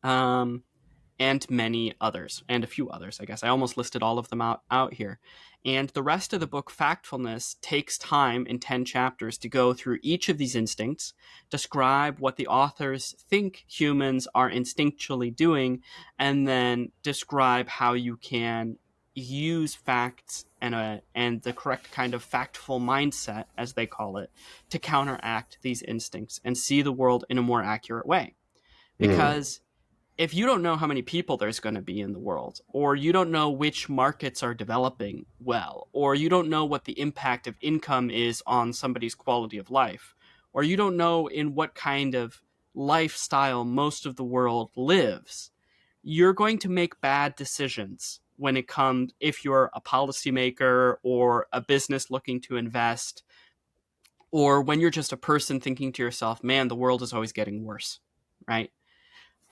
Speaker 1: And many others, and a few others, I guess. I almost listed all of them out here. And the rest of the book, Factfulness, takes time in 10 chapters to go through each of these instincts, describe what the authors think humans are instinctually doing, and then describe how you can use facts and the correct kind of factful mindset, as they call it, to counteract these instincts and see the world in a more accurate way. Because if you don't know how many people there's going to be in the world, or you don't know which markets are developing well, or you don't know what the impact of income is on somebody's quality of life, or you don't know in what kind of lifestyle most of the world lives, you're going to make bad decisions when it comes, if you're a policymaker or a business looking to invest, or when you're just a person thinking to yourself, man, the world is always getting worse, right?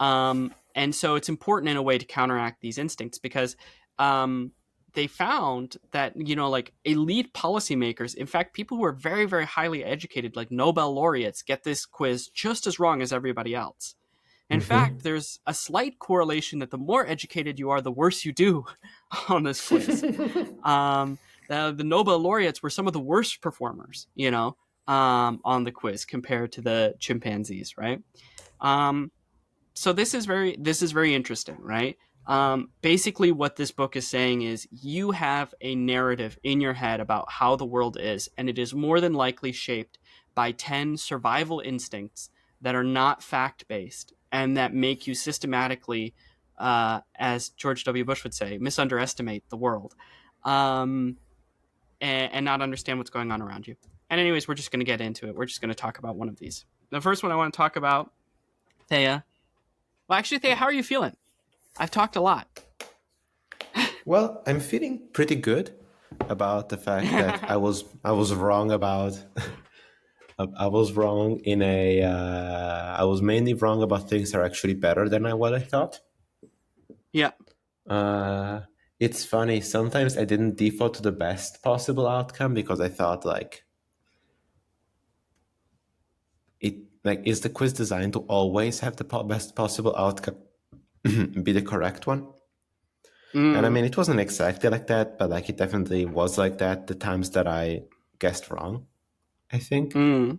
Speaker 1: And so it's important in a way to counteract these instincts, because they found that, like elite policymakers, in fact, people who are very, very highly educated, like Nobel laureates, get this quiz just as wrong as everybody else. In fact, there's a slight correlation that the more educated you are, the worse you do on this quiz. The Nobel laureates were some of the worst performers, on the quiz compared to the chimpanzees, right? So this is very interesting, right? Basically, what this book is saying is you have a narrative in your head about how the world is, and it is more than likely shaped by 10 survival instincts that are not fact-based and that make you systematically, as George W. Bush would say, misunderestimate the world, and not understand what's going on around you. And anyways, we're just going to get into it. We're just going to talk about one of these. The first one I want to talk about, Theia. Well, actually, Theia, how are you feeling? I've talked a lot.
Speaker 2: Well, I'm feeling pretty good about the fact that I was wrong about. I was wrong in a. I was mainly wrong about things that are actually better than what I thought.
Speaker 1: Yeah.
Speaker 2: It's funny. Sometimes I didn't default to the best possible outcome because I thought is the quiz designed to always have the best possible outcome be the correct one? And I mean, it wasn't exactly like that, but it definitely was like that the times that I guessed wrong, I think. Well,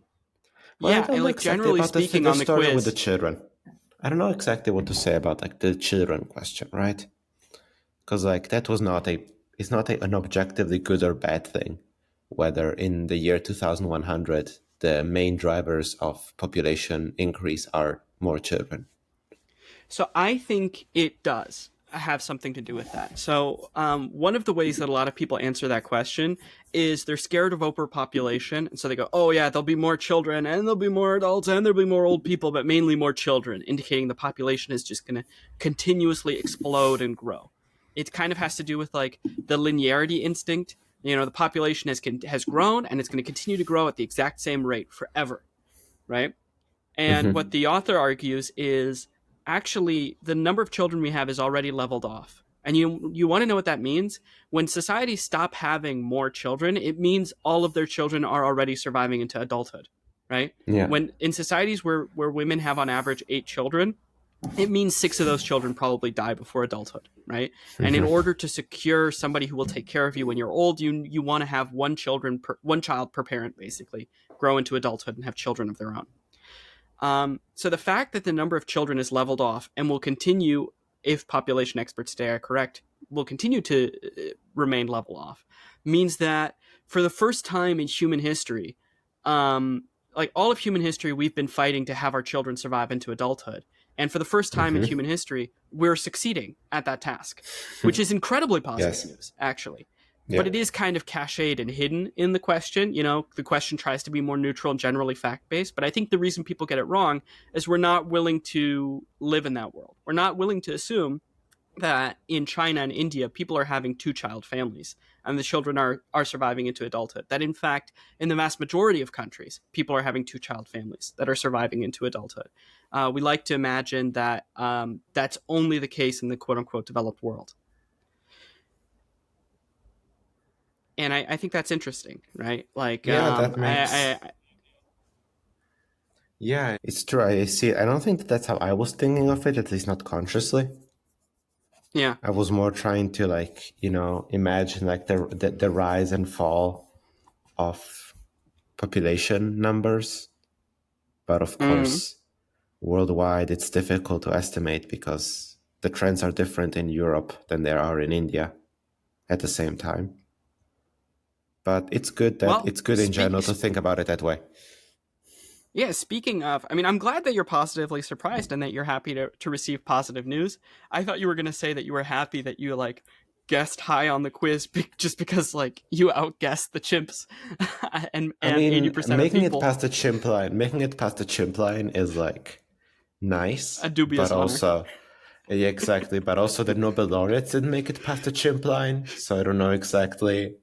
Speaker 1: Yeah, and generally speaking on the quiz
Speaker 2: with the children. I don't know exactly what to say about the children question, right? Because that was it's not an objectively good or bad thing, whether in the year 2100 the main drivers of population increase are more children.
Speaker 1: So I think it does have something to do with that. So one of the ways that a lot of people answer that question is they're scared of overpopulation. And so they go, oh yeah, there'll be more children and there'll be more adults and there'll be more old people, but mainly more children, indicating the population is just going to continuously explode and grow. It kind of has to do with the linearity instinct. The population has grown and it's going to continue to grow at the exact same rate forever, right? And what the author argues is actually the number of children we have is already leveled off. And you want to know what that means? When societies stop having more children, it means all of their children are already surviving into adulthood, right?
Speaker 2: Yeah.
Speaker 1: When in societies where women have on average 8 children, it means 6 of those children probably die before adulthood, right? And in order to secure somebody who will take care of you when you're old, you want to have one child per parent, basically, grow into adulthood and have children of their own. So the fact that the number of children is leveled off and will continue, if population experts today are correct, will continue to remain level off, means that for the first time in human history, all of human history, we've been fighting to have our children survive into adulthood. And for the first time in human history, we're succeeding at that task, which is incredibly positive news, actually. Yeah. But it is kind of cached and hidden in the question. The question tries to be more neutral and generally fact-based. But I think the reason people get it wrong is we're not willing to live in that world. We're not willing to assume that in China and India, people are having 2-child families and the children are surviving into adulthood. That in fact, in the vast majority of countries, people are having 2-child families that are surviving into adulthood. We like to imagine that that's only the case in the quote-unquote developed world. And I think that's interesting, right?
Speaker 2: That makes Yeah, it's true. I see. I don't think that that's how I was thinking of it, at least not consciously.
Speaker 1: Yeah.
Speaker 2: I was more trying to imagine like the rise and fall of population numbers. But of
Speaker 1: Mm.
Speaker 2: course, worldwide, it's difficult to estimate because the trends are different in Europe than they are in India at the same time. But it's good
Speaker 1: Well,
Speaker 2: in general to think about it that way.
Speaker 1: yeah, speaking of, I mean, I'm glad that you're positively surprised and that you're happy to receive positive news. I thought you were going to say that you were happy that you, like, guessed high on the quiz just because, like, you outguessed the chimps and
Speaker 2: I mean,
Speaker 1: 80% of people.
Speaker 2: making it past the chimp line is like nice,
Speaker 1: A
Speaker 2: but
Speaker 1: dubious honor.
Speaker 2: also, yeah, exactly. But also, the Nobel laureates didn't make it past the chimp line, so I don't know exactly.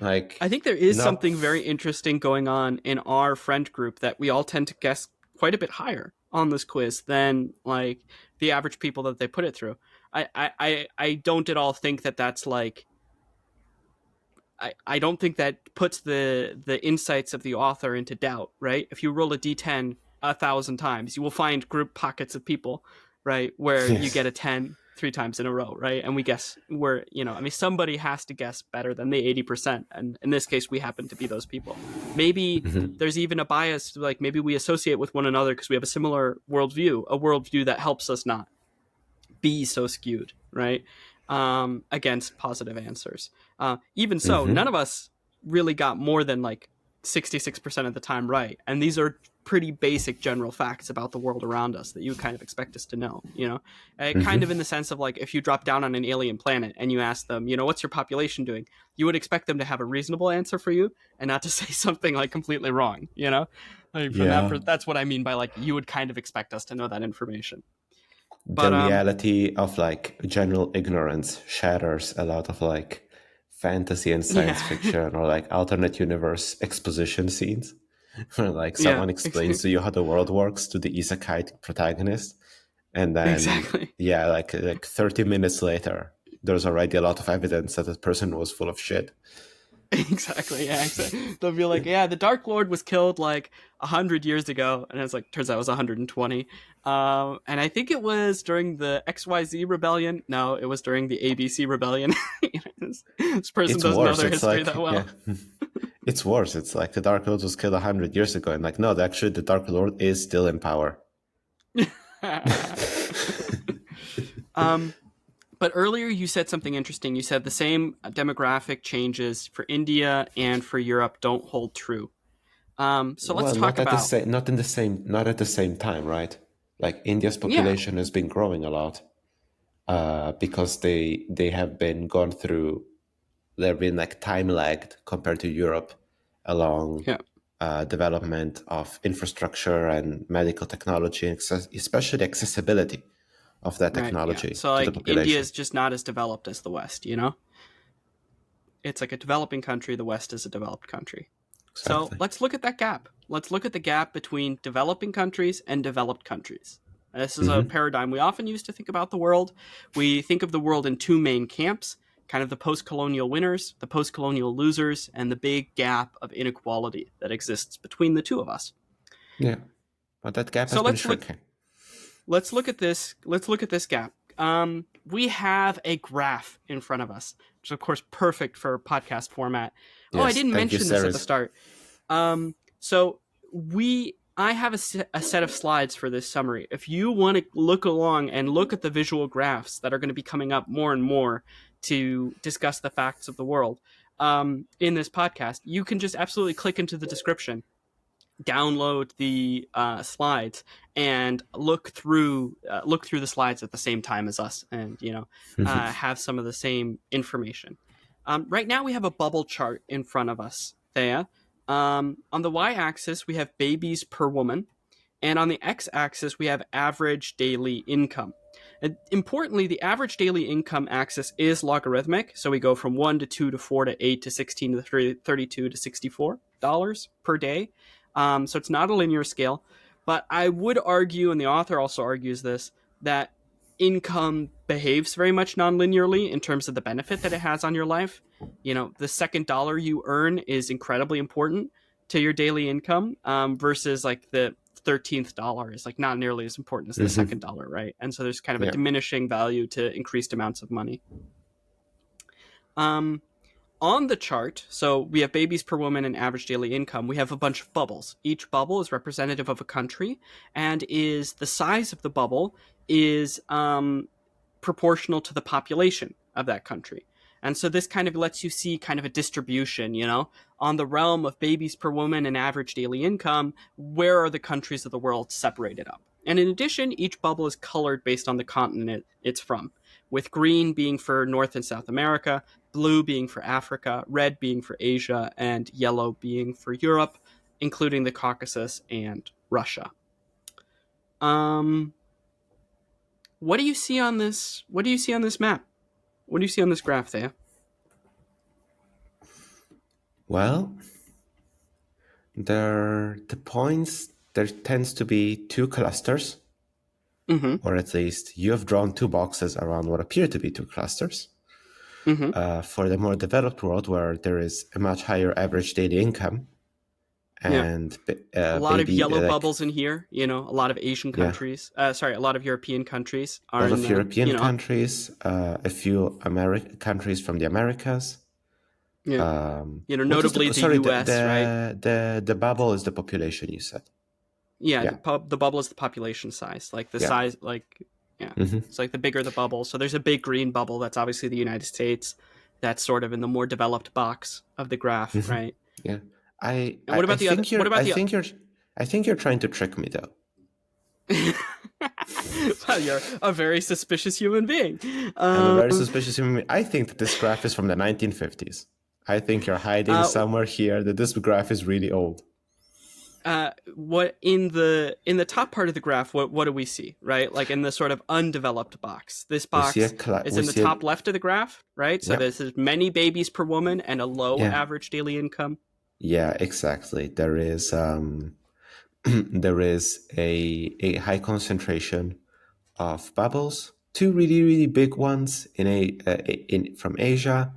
Speaker 1: I
Speaker 2: Like,
Speaker 1: think there is
Speaker 2: not.
Speaker 1: something very interesting going on in our friend group that we all tend to guess quite a bit higher on this quiz than, like, the average people that they put it through. I don't at all think that that's like I don't think that puts the insights of the author into doubt, right? If you roll a d10 1,000 times, you will find group pockets of people, right, where you
Speaker 2: Yes.
Speaker 1: get a 10 3 times in a row, right? And we guess we're, I mean, somebody has to guess better than the 80%. And in this case, we happen to be those people. Maybe there's even a bias, like maybe we associate with one another because we have a similar worldview, a worldview that helps us not be so skewed, right? Against positive answers. Even so, none of us really got more than like 66% of the time right. And these are pretty basic general facts about the world around us that you kind of expect us to know. Kind of in the sense of like if you drop down on an alien planet and you ask them, what's your population doing? You would expect them to have a reasonable answer for you and not to say something like completely wrong. Like from
Speaker 2: Yeah.
Speaker 1: that's what I mean by like you would kind of expect us to know that information.
Speaker 2: The
Speaker 1: But
Speaker 2: reality of like general ignorance shatters a lot of like fantasy and science
Speaker 1: yeah.
Speaker 2: fiction or like alternate universe exposition scenes where like
Speaker 1: Yeah,
Speaker 2: someone explains to you how the world works to the isekai protagonist, and then
Speaker 1: exactly.
Speaker 2: yeah, like 30 minutes later there's already a lot of evidence that the person was full of shit.
Speaker 1: Exactly. Yeah, exactly. They'll be like, yeah, the Dark Lord was killed like 100 years ago, and it's like turns out it was 120. And I think it was during the XYZ rebellion. No, it was during the ABC rebellion. this person
Speaker 2: It's
Speaker 1: doesn't know
Speaker 2: worse.
Speaker 1: their
Speaker 2: It's
Speaker 1: history that
Speaker 2: like,
Speaker 1: well.
Speaker 2: yeah, it's worse. It's like the Dark Lord was killed 100 years ago, and like, no, actually, the Dark Lord is still in power.
Speaker 1: um, but earlier you said something interesting. You said the same demographic changes for India and for Europe don't hold true. So let's
Speaker 2: Well,
Speaker 1: talk about
Speaker 2: not at the same time, right? Like India's
Speaker 1: yeah,
Speaker 2: population has been growing a lot because they have been gone through. They've been like time lagged compared to Europe along
Speaker 1: yeah.
Speaker 2: development of infrastructure and medical technology, especially accessibility of that
Speaker 1: Right, yeah.
Speaker 2: technology
Speaker 1: So
Speaker 2: to the
Speaker 1: like India
Speaker 2: population.
Speaker 1: is just not as developed as the West. It's like a developing country, the West is a developed country. So
Speaker 2: Exactly.
Speaker 1: let's look at that gap. Let's look at the gap between developing countries and developed countries. This is a paradigm we often use to think about the world. We think of the world in two main camps, kind of the post-colonial winners, the post-colonial losers, and the big gap of inequality that exists between the two of us.
Speaker 2: Yeah, but that gap
Speaker 1: So
Speaker 2: has been
Speaker 1: let's look
Speaker 2: shrinking.
Speaker 1: let's look at this. Let's look at this gap. We have a graph in front of us, which is of course perfect for podcast format. Oh, I
Speaker 2: Yes,
Speaker 1: didn't
Speaker 2: thank you,
Speaker 1: mention this at the
Speaker 2: Ceres.
Speaker 1: start. So I have a set of slides for this summary. If you want to look along and look at the visual graphs that are going to be coming up more and more to discuss the facts of the world in this podcast, you can just absolutely click into the description, download the slides, and look through the slides at the same time as us, and have some of the same information. Right now, we have a bubble chart in front of us, Thea. On the y-axis, we have babies per woman, and on the x-axis, we have average daily income. And importantly, the average daily income axis is logarithmic, so we go from 1 to 2 to 4 to 8 to 16 to 32 to $64 per day. So it's not a linear scale, but I would argue, and the author also argues this, that income behaves very much non-linearly in terms of the benefit that it has on your life. The second dollar you earn is incredibly important to your daily income, versus like the 13th dollar is like not nearly as important as the second dollar, right? And so there's kind of a diminishing value to increased amounts of money. On the chart, so we have babies per woman and average daily income. We have a bunch of bubbles. Each bubble is representative of a country, and is the size of the bubble is proportional to the population of that country. And so this kind of lets you see kind of a distribution, on the realm of babies per woman and average daily income, where are the countries of the world separated up? And in addition, each bubble is colored based on the continent it's from, with green being for North and South America, blue being for Africa, red being for Asia, and yellow being for Europe, including the Caucasus and Russia. What do you see on this? What do you see on this map? What do you see on this graph, Theia?
Speaker 2: Well, there tends to be two clusters, or at least you have drawn two boxes around what appear to be two clusters. For the more developed world, where there is a much higher average daily income, and
Speaker 1: a lot of yellow bubbles in here. A lot of Asian countries. A lot of European countries are. A lot of
Speaker 2: European countries. A few countries from the Americas.
Speaker 1: Yeah. Notably the U.S. Right.
Speaker 2: The bubble is the population. You said.
Speaker 1: Yeah. The bubble is the population size, like the size, like. Yeah, It's like the bigger the bubble. So there's a big green bubble that's obviously the United States. That's sort of in the more developed box of the graph, right?
Speaker 2: Yeah.
Speaker 1: I think
Speaker 2: you're trying to trick me, though.
Speaker 1: Well, you're a very suspicious human being.
Speaker 2: I'm a very suspicious human being. I think that this graph is from the 1950s. I think you're hiding somewhere here that this graph is really old.
Speaker 1: What in the top part of the graph, what do we see, right? Like in the sort of undeveloped box. This box is in the top left of the graph, right? So this is many babies per woman and a low average daily income.
Speaker 2: Yeah, exactly. There is there is a high concentration of bubbles. Two really, really big ones from Asia.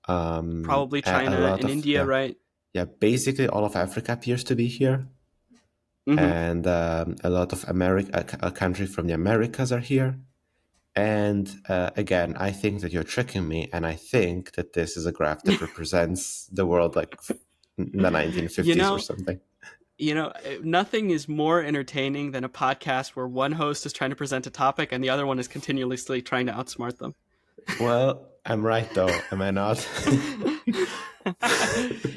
Speaker 1: Probably China and India, right?
Speaker 2: Yeah, basically all of Africa appears to be here. And a lot of a country from the Americas are here. And again, I think that you're tricking me, and I think that this is a graph that represents the world like in the 1950s or something.
Speaker 1: Nothing is more entertaining than a podcast where one host is trying to present a topic and the other one is continuously trying to outsmart them.
Speaker 2: Well, I'm right, though. Am I not?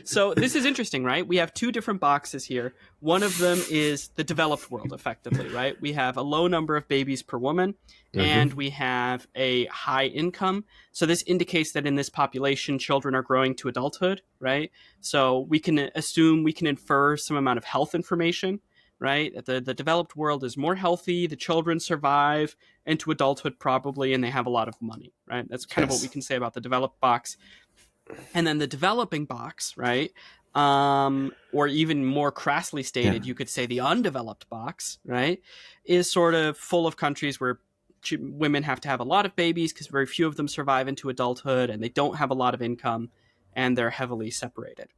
Speaker 1: So this is interesting, right? We have two different boxes here. One of them is the developed world, effectively, right? We have a low number of babies per woman, and we have a high income. So this indicates that in this population, children are growing to adulthood, right? So we can infer some amount of health information, right? The developed world is more healthy, the children survive into adulthood probably, and they have a lot of money, right? That's kind of what we can say about the developed box. And then the developing box, right? Or even more crassly stated, you could say the undeveloped box, right? Is sort of full of countries where women have to have a lot of babies because very few of them survive into adulthood, and they don't have a lot of income, and they're heavily separated.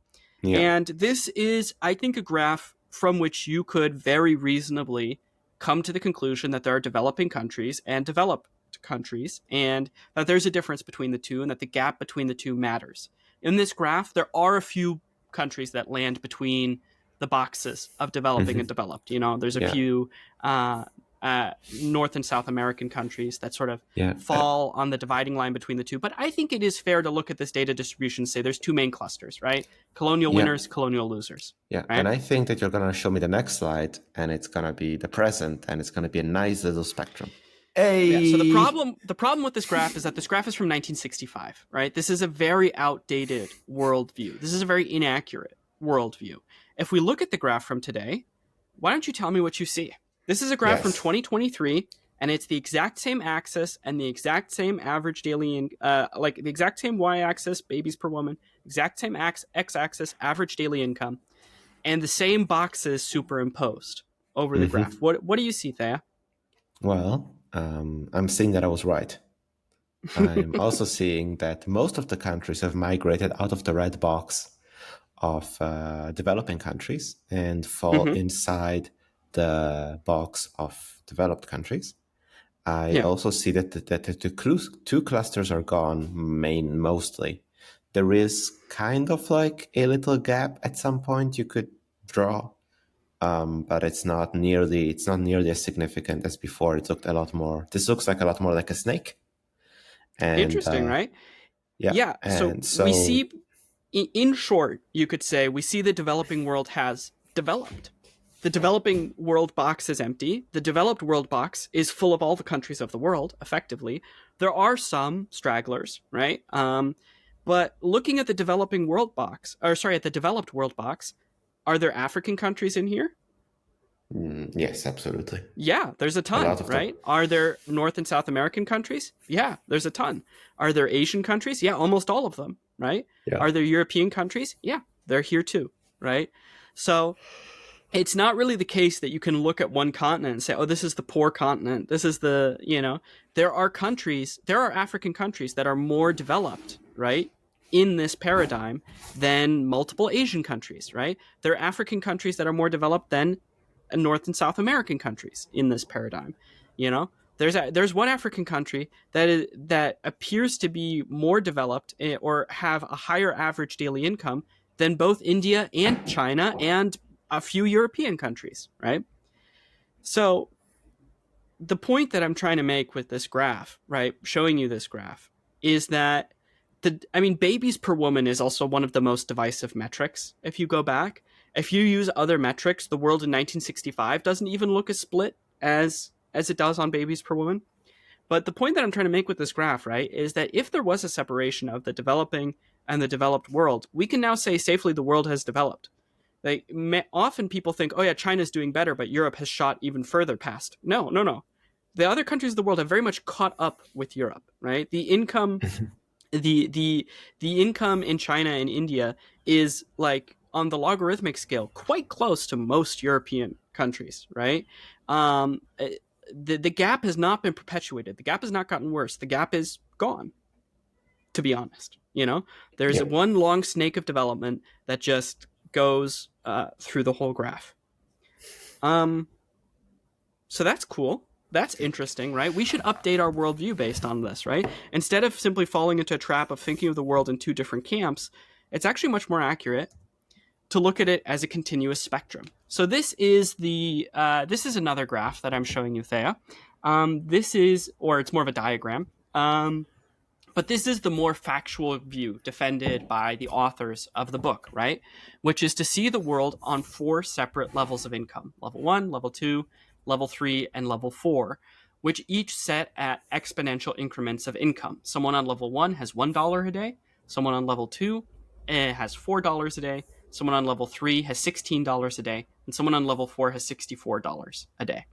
Speaker 1: Yeah. And this is, I think, a graph from which you could very reasonably come to the conclusion that there are developing countries and developed countries, and that there's a difference between the two, and that the gap between the two matters. In this graph, there are a few countries that land between the boxes of developing and developed. There's a few North and South American countries that sort of fall on the dividing line between the two. But I think it is fair to look at this data distribution and say there's two main clusters, right? Colonial winners, colonial losers.
Speaker 2: Yeah,
Speaker 1: right?
Speaker 2: And I think that you're going to show me the next slide, and it's going to be the present, and it's going to be a nice little spectrum. Hey.
Speaker 1: Yeah, so the problem with this graph is that this graph is from 1965, right? This is a very outdated worldview. This is a very inaccurate worldview. If we look at the graph from today, why don't you tell me what you see? This is a graph from 2023, and it's the exact same axis and the exact same average daily, like the exact same y-axis, babies per woman, exact same x-axis, average daily income, and the same boxes superimposed over the graph. What do you see, Theia?
Speaker 2: Well, I'm seeing that I was right. I'm also seeing that most of the countries have migrated out of the red box of developing countries and fall inside the box of developed countries. I also see that the two clusters are gone mostly. There is kind of like a little gap at some point you could draw, but it's not nearly as significant as before. It looked a lot more. This looks like a lot more like a snake. And
Speaker 1: Interesting, right?
Speaker 2: yeah.
Speaker 1: Yeah. So
Speaker 2: And
Speaker 1: we see, in short, you could say we see the developing world has developed. The developing world box is empty. The developed world box is full of all the countries of the world, effectively. There are some stragglers, right? But looking at the developing world box, at the developed world box, are there African countries in here?
Speaker 2: yes, absolutely.
Speaker 1: Yeah, there's a ton, right? Are there North and South American countries? Yeah, there's a ton. Are there Asian countries? Yeah, almost all of them, right?
Speaker 2: Yeah.
Speaker 1: Are there European countries? Yeah, they're here too, right? So it's not really the case that you can look at one continent and say, oh, this is the poor continent. This is the, there are African countries that are more developed, right, in this paradigm than multiple Asian countries, right? There are African countries that are more developed than North and South American countries in this paradigm. There's one African country that appears to be more developed or have a higher average daily income than both India and China and a few European countries, right? So the point that I'm trying to make with this graph, right, showing you this graph, is that babies per woman is also one of the most divisive metrics. If you go back, if you use other metrics, the world in 1965 doesn't even look as split as it does on babies per woman. But the point that I'm trying to make with this graph, right, is that if there was a separation of the developing and the developed world, we can now say safely the world has developed. Often people think, oh yeah, China's doing better, but Europe has shot even further past. No. The other countries of the world have very much caught up with Europe, right? The income, the income in China and India is like on the logarithmic scale quite close to most European countries, right? The gap has not been perpetuated. The gap has not gotten worse. The gap is gone, to be honest. There's one long snake of development that just goes through the whole graph. So that's cool. That's interesting, right? We should update our worldview based on this, right? Instead of simply falling into a trap of thinking of the world in two different camps, it's actually much more accurate to look at it as a continuous spectrum. So this is another graph that I'm showing you, Theia. It's more of a diagram. But this is the more factual view defended by the authors of the book, right? Which is to see the world on 4 separate levels of income. Level 1, level 2, level 3, and level 4, which each set at exponential increments of income. Someone on level 1 has $1 a day. Someone on level 2 has $4 a day. Someone on level 3 has $16 a day. And someone on level 4 has $64 a day.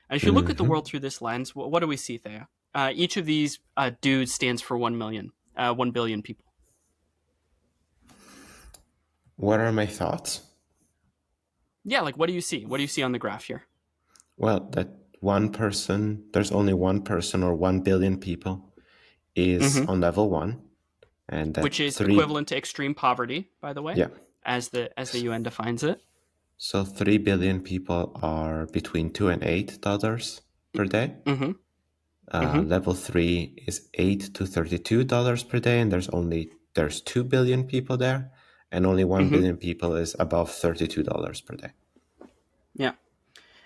Speaker 1: And if you look at the world through this lens, what do we see, Thea? Each of these dudes stands for 1 billion people.
Speaker 2: What are my thoughts?
Speaker 1: Yeah, like what do you see? What do you see on the graph here?
Speaker 2: Well, that there's only one person or 1 billion people is on level 1. And
Speaker 1: which is equivalent to extreme poverty, by the way,
Speaker 2: yeah,
Speaker 1: as the UN defines it.
Speaker 2: So 3 billion people are between $2 and $8 per day. Level 3 is $8 to $32 per day, and there's 2 billion people there, and only 1 billion people is above $32 per day.
Speaker 1: Yeah,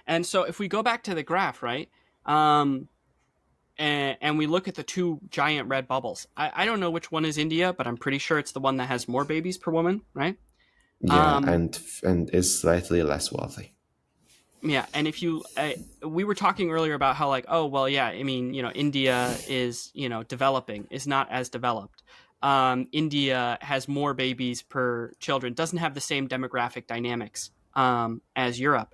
Speaker 1: and so if we go back to the graph, right, and we look at the 2 giant red bubbles, I don't know which one is India, but I'm pretty sure it's the one that has more babies per woman, right?
Speaker 2: Yeah, and is slightly less wealthy.
Speaker 1: Yeah, and if you, we were talking earlier about how India is, developing, is not as developed. India has more babies per children, doesn't have the same demographic dynamics as Europe.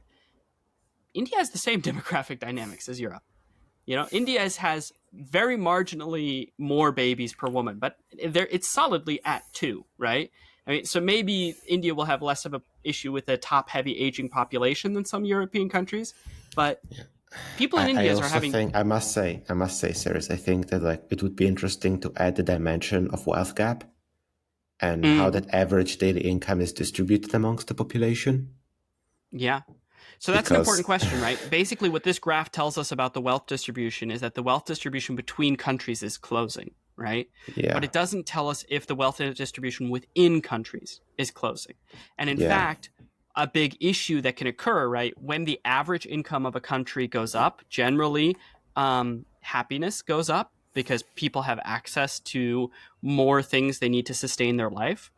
Speaker 1: India has the same demographic dynamics as Europe. India has very marginally more babies per woman, but it's solidly at 2, right? So maybe India will have less of an issue with a top-heavy aging population than some European countries, but people in India are having.
Speaker 2: I must say, Ceres, I think that it would be interesting to add the dimension of wealth gap. and how that average daily income is distributed amongst the population.
Speaker 1: Yeah. So that's an important question, right? Basically, what this graph tells us about the wealth distribution is that the wealth distribution between countries is closing, right?
Speaker 2: Yeah.
Speaker 1: But it doesn't tell us if the wealth distribution within countries is closing. And in
Speaker 2: Yeah.
Speaker 1: fact, a big issue that can occur, right, when the average income of a country goes up, generally happiness goes up because people have access to more things they need to sustain their life.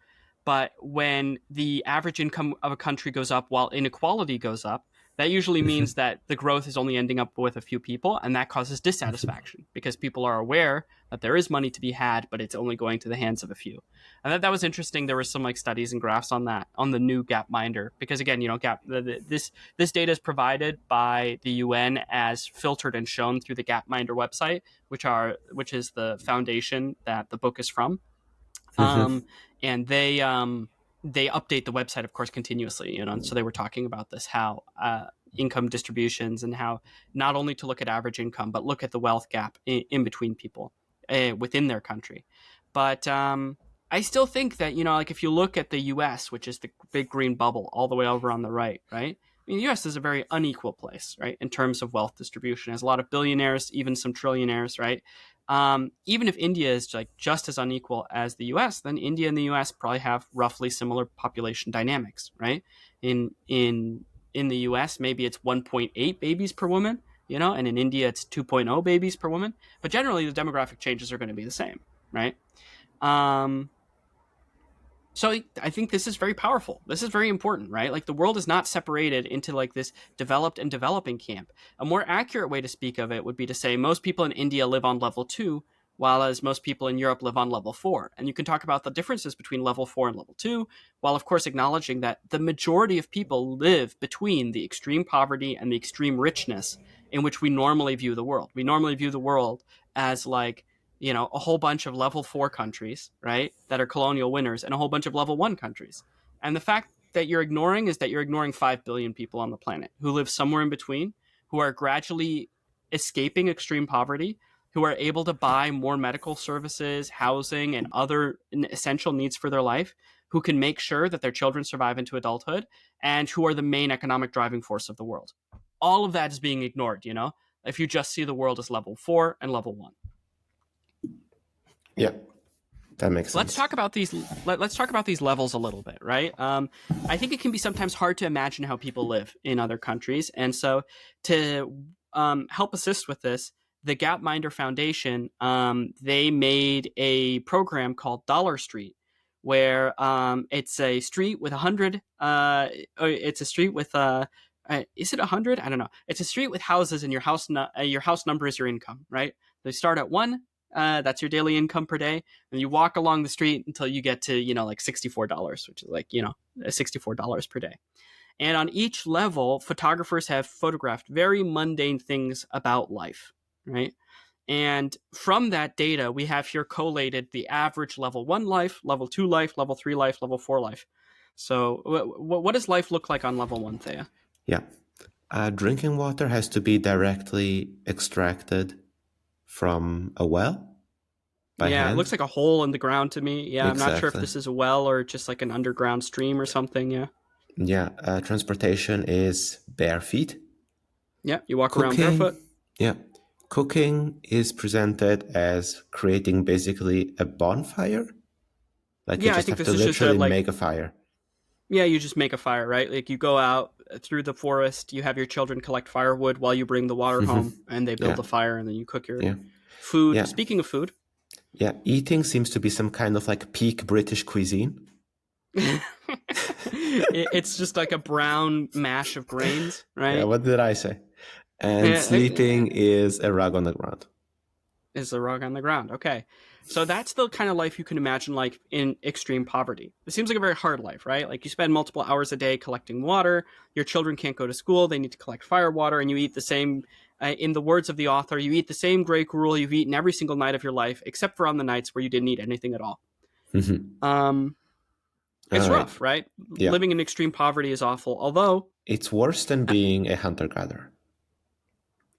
Speaker 1: But when the average income of a country goes up while inequality goes up, that usually means that the growth is only ending up with a few people, and that causes dissatisfaction because people are aware that there is money to be had, but it's only going to the hands of a few. I thought that was interesting. There were some like studies and graphs on that on the new Gapminder because again, this data is provided by the UN as filtered and shown through the Gapminder website, which is the foundation that the book is from. And they update the website, of course, continuously. And so they were talking about this, how income distributions and how not only to look at average income, but look at the wealth gap in between people within their country. But I still think that, like if you look at the U.S., which is the big green bubble all the way over on the right, right? I mean, the U.S. is a very unequal place, right, in terms of wealth distribution. It has a lot of billionaires, even some trillionaires, right? Even if India is like just as unequal as the U.S., then India and the U.S. probably have roughly similar population dynamics, right? In the U.S., maybe it's 1.8 babies per woman, and in India it's 2.0 babies per woman. But generally, the demographic changes are going to be the same, right? So I think this is very powerful. This is very important, right? Like the world is not separated into like this developed and developing camp. A more accurate way to speak of it would be to say most people in India live on level 2, while as most people in Europe live on level 4. And you can talk about the differences between level 4 and level 2, while of course acknowledging that the majority of people live between the extreme poverty and the extreme richness in which we normally view the world. We normally view the world as like, a whole bunch of level 4 countries, right, that are colonial winners, and a whole bunch of level 1 countries. And the fact that you're ignoring is that you're ignoring 5 billion people on the planet who live somewhere in between, who are gradually escaping extreme poverty, who are able to buy more medical services, housing, and other essential needs for their life, who can make sure that their children survive into adulthood, and who are the main economic driving force of the world. All of that is being ignored, if you just see the world as level 4 and level 1.
Speaker 2: Yeah, that makes sense.
Speaker 1: Let's talk about these levels a little bit, right? I think it can be sometimes hard to imagine how people live in other countries, and so to help assist with this, the Gapminder Foundation they made a program called Dollar Street, where it's a street with 100. It's a street with is it 100? I don't know. It's a street with houses, and your house number is your income, right? They start at 1. That's your daily income per day, and you walk along the street until you get to like $64, which is like $64 per day. And on each level, photographers have photographed very mundane things about life, right? And from that data, we have here collated the average level 1 life, level 2 life, level 3 life, level 4 life. So what does life look like on level 1, Theia?
Speaker 2: Yeah, drinking water has to be directly extracted from a well by hand.
Speaker 1: It looks like a hole in the ground to me. Yeah,
Speaker 2: Exactly.
Speaker 1: I'm not sure if this is a well or just like an underground stream or something.
Speaker 2: Yeah, transportation is bare feet.
Speaker 1: Yeah, you walk around barefoot.
Speaker 2: Yeah, cooking is presented as creating basically a bonfire. Like you just have to literally make a fire.
Speaker 1: Yeah, you just make a fire, right? Like you go out through the forest, you have your children collect firewood while you bring the water home, and they build a fire, and then you cook your food. Yeah. Speaking of food.
Speaker 2: Yeah, eating seems to be some kind of like peak British cuisine.
Speaker 1: It's just like a brown mash of grains, right?
Speaker 2: Yeah, what did I say? And sleeping is a rug on the ground.
Speaker 1: Is a rug on the ground, okay. So that's the kind of life you can imagine like in extreme poverty. It seems like a very hard life, right? Like you spend multiple hours a day collecting water, your children can't go to school, they need to collect fire water, and you eat the same, in the words of the author, you eat the same Grey gruel you've eaten every single night of your life, except for on the nights where you didn't eat anything at all. It's rough, right? Yeah. Living in extreme poverty is awful, although...
Speaker 2: It's worse than being a hunter-gatherer.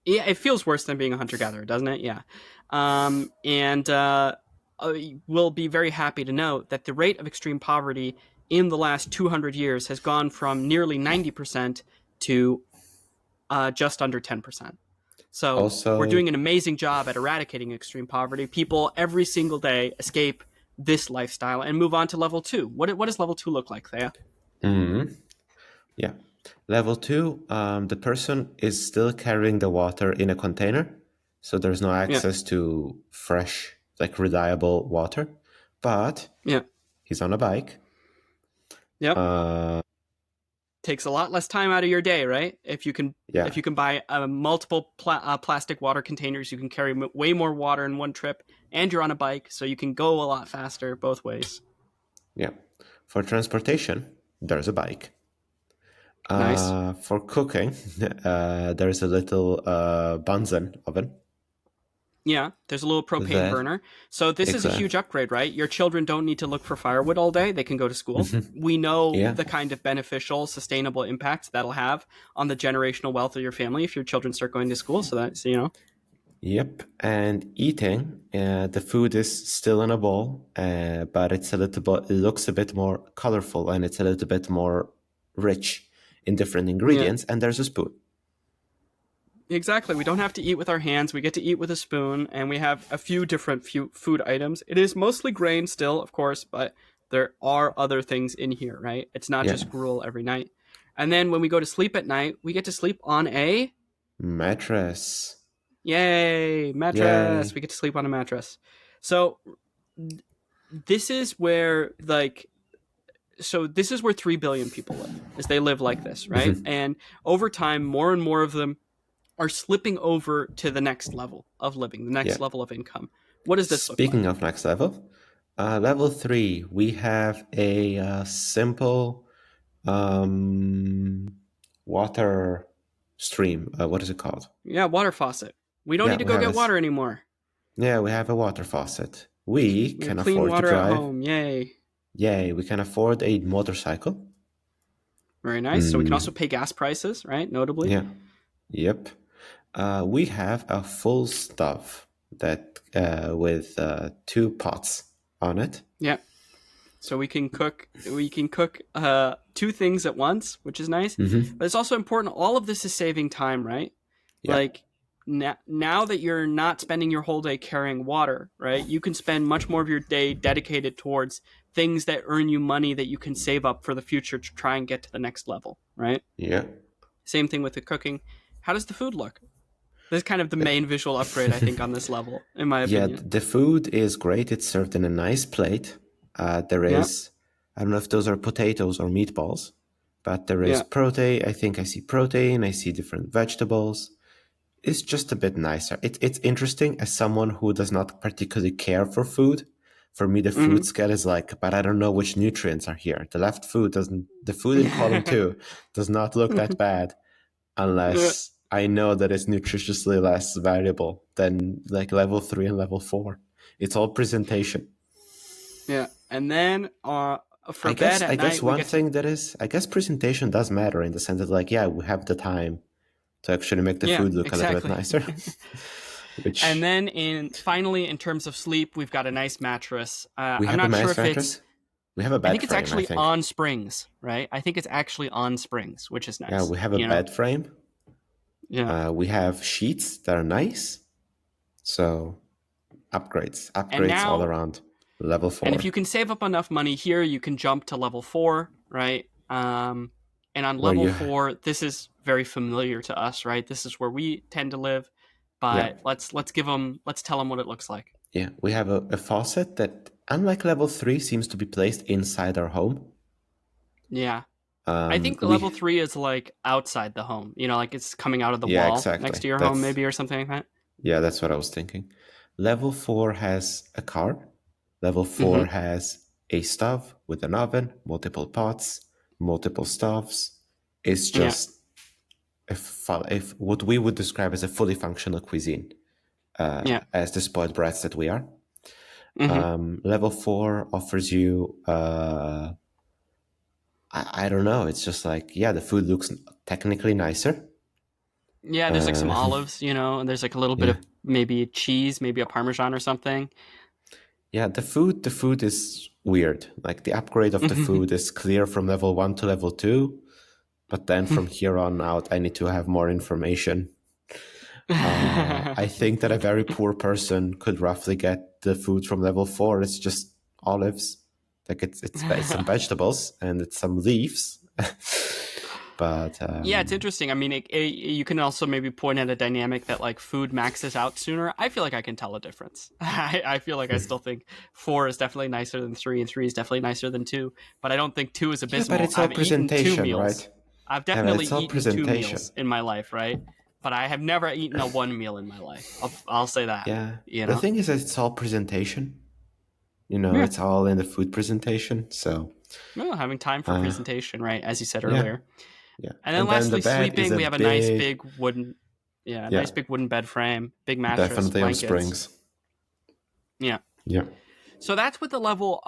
Speaker 1: Yeah, it feels worse than being a hunter-gatherer, doesn't it? Yeah. will be very happy to note that the rate of extreme poverty in the last 200 years has gone from nearly 90% to just under 10%. So we're
Speaker 2: Also,
Speaker 1: doing an amazing job at eradicating extreme poverty. People every single day escape this lifestyle and move on to level 2. What does level 2 look like, Thea?
Speaker 2: yeah. Level 2, the person is still carrying the water in a container, so there's no
Speaker 1: Yeah.
Speaker 2: access to fresh, like reliable water, but
Speaker 1: Yeah.
Speaker 2: he's on a bike.
Speaker 1: Yep. Takes a lot less time out of your day, right? If you can buy multiple plastic water containers, you can carry way more water in one trip, and you're on a bike, so you can go a lot faster both ways.
Speaker 2: Yeah. For transportation, there's a bike.
Speaker 1: Nice.
Speaker 2: For cooking, there's a little Bunsen oven.
Speaker 1: Yeah, there's a little propane burner. So this is a huge upgrade, right? Your children don't need to look for firewood all day. They can go to school. We know the kind of beneficial, sustainable impact that'll have on the generational wealth of your family if your children start going to school. So that's,
Speaker 2: Yep. And eating, the food is still in a bowl, but it looks a bit more colorful, and it's a little bit more rich in different ingredients, and there's a spoon.
Speaker 1: Exactly. We don't have to eat with our hands. We get to eat with a spoon, and we have a few different food items. It is mostly grain still, of course, but there are other things in here, right? It's not just gruel every night. And then when we go to sleep at night, we get to sleep on a
Speaker 2: mattress.
Speaker 1: Yay, mattress. Yay. We get to sleep on a mattress. So this is where 3 billion people live, is they live like this, right? And over time, more and more of them are slipping over to the next level of living, the next level of income. What does this look like?
Speaker 2: Speaking of next level, level 3, we have a simple water stream. What is it called?
Speaker 1: Yeah, water faucet. We don't need to go get water anymore.
Speaker 2: Yeah, we have a water faucet. We can
Speaker 1: clean
Speaker 2: afford
Speaker 1: water
Speaker 2: to drive.
Speaker 1: At home. Yay.
Speaker 2: Yay, we can afford a motorcycle.
Speaker 1: Very nice. So we can also pay gas prices, right? Notably.
Speaker 2: Yeah. Yep. We have a full stove that with 2 pots on it.
Speaker 1: Yeah. So we can cook 2 things at once, which is nice. But it's also important. All of this is saving time, right? Yeah. Like now that you're not spending your whole day carrying water, right? You can spend much more of your day dedicated towards things that earn you money that you can save up for the future to try and get to the next level, right?
Speaker 2: Yeah.
Speaker 1: Same thing with the cooking. How does the food look? This is kind of the main visual upgrade, I think, on this level, in my opinion.
Speaker 2: Yeah, the food is great. It's served in a nice plate. There is, I don't know if those are potatoes or meatballs, but there is protein. I think I see protein. I see different vegetables. It's just a bit nicer. It's interesting as someone who does not particularly care for food. For me, the food scale is like, but I don't know which nutrients are here. The food in column 2 does not look that bad unless I know that it's nutritiously less valuable than like level 3 and level 4. It's all presentation.
Speaker 1: Yeah. And then I
Speaker 2: guess presentation does matter in the sense that we have the time to actually make the food look a little bit nicer.
Speaker 1: And then finally, in terms of sleep, we've got a nice mattress.
Speaker 2: We have a nice mattress. We have a bed frame.
Speaker 1: I think it's actually on springs, right? I think it's actually on springs, which is nice.
Speaker 2: Yeah, we have a bed frame.
Speaker 1: Yeah.
Speaker 2: We have sheets that are nice. So upgrades all around. Level 4.
Speaker 1: And if you can save up enough money here, you can jump to level 4, right? And on level 4, this is very familiar to us, right? This is where we tend to live. But let's tell them what it looks like.
Speaker 2: Yeah, we have a faucet that, unlike level 3, seems to be placed inside our home.
Speaker 1: Yeah. I think level 3 is like outside the home, like it's coming out of the wall next to your home maybe or something like that.
Speaker 2: Yeah, that's what I was thinking. Level 4 has a car. Level 4 has a stove with an oven, multiple pots, multiple stoves. It's just if what we would describe as a fully functional cuisine, as the spoiled brats that we are. Level 4 offers you, I don't know, it's just like, the food looks technically nicer.
Speaker 1: Yeah, there's like some olives, and there's like a little bit of maybe cheese, maybe a Parmesan or something.
Speaker 2: Yeah, the food is weird. Like the upgrade of the food is clear from level 1 to level 2, but then from here on out, I need to have more information. I think that a very poor person could roughly get the food from level 4. It's just olives, like it's some vegetables and it's some leaves. But
Speaker 1: Yeah, it's interesting. I mean, you can also maybe point at a dynamic that like food maxes out sooner. I feel like I can tell a difference. I feel like I still think 4 is definitely nicer than 3, and 3 is definitely nicer than 2. But I don't think 2 is
Speaker 2: yeah, but
Speaker 1: abysmal.
Speaker 2: it's all
Speaker 1: I've eaten 2
Speaker 2: presentation,
Speaker 1: meals.
Speaker 2: right?
Speaker 1: I've
Speaker 2: Yeah, but
Speaker 1: definitely
Speaker 2: it's all
Speaker 1: eaten 2
Speaker 2: presentation.
Speaker 1: meals in my life, right? But I have never eaten a 1 meal in my life. I'll say that.
Speaker 2: Yeah.
Speaker 1: You
Speaker 2: The
Speaker 1: know?
Speaker 2: thing is that it's all presentation.
Speaker 1: Yeah.
Speaker 2: It's all in the food presentation. So,
Speaker 1: Well, having time for presentation, right? As you said
Speaker 2: yeah.
Speaker 1: earlier.
Speaker 2: Yeah.
Speaker 1: And then
Speaker 2: And then the
Speaker 1: lastly,
Speaker 2: bed is
Speaker 1: sleeping.
Speaker 2: a
Speaker 1: We have a nice
Speaker 2: big,
Speaker 1: big wooden,
Speaker 2: yeah,
Speaker 1: nice big wooden bed frame, big mattress,
Speaker 2: definitely on
Speaker 1: blankets.
Speaker 2: springs.
Speaker 1: Yeah.
Speaker 2: Yeah.
Speaker 1: So that's what the level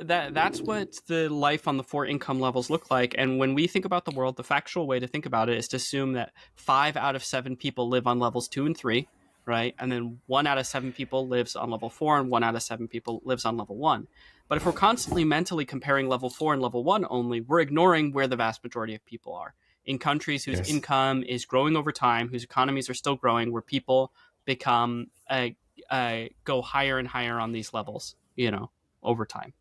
Speaker 1: that's what the life on the 4 income levels look like. And when we think about the world, the factual way to think about it is to assume that 5 out of 7 people live on levels 2 and 3, right? And then 1 out of 7 people lives on level 4 and 1 out of 7 people lives on level 1. But if we're constantly mentally comparing level 4 and level 1 only, we're ignoring where the vast majority of people are. In countries whose
Speaker 2: Yes.
Speaker 1: income is growing over time, whose economies are still growing, where people become go higher and higher on these levels, over time.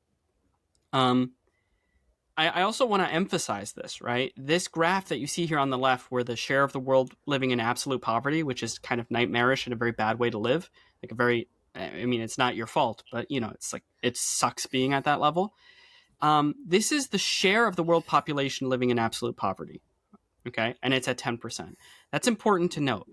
Speaker 1: I also want to emphasize this, right? This graph that you see here on the left, where the share of the world living in absolute poverty, which is kind of nightmarish and a very bad way to live, like it's not your fault, but it's like it sucks being at that level. This is the share of the world population living in absolute poverty, okay? And it's at 10%. That's important to note.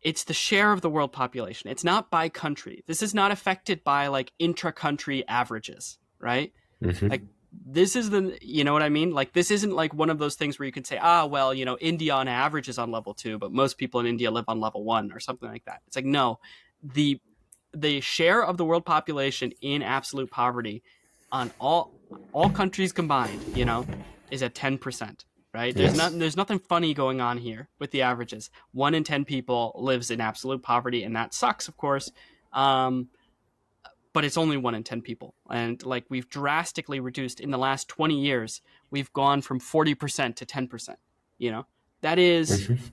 Speaker 1: It's the share of the world population. It's not by country. This is not affected by like intra-country averages, right?
Speaker 2: Mm-hmm.
Speaker 1: Like this is you know what I mean? Like this isn't like one of those things where you can say, well, India on average is on level 2, but most people in India live on level 1 or something like that. It's like, no, the share of the world population in absolute poverty on all countries combined, is at 10%. Right?
Speaker 2: Yes.
Speaker 1: There's nothing funny going on here with the averages. 1 in 10 people lives in absolute poverty, and that sucks, of course. But it's only 1 in 10 people. And like we've drastically reduced in the last 20 years, we've gone from 40% to 10%. That is,
Speaker 2: Mm-hmm.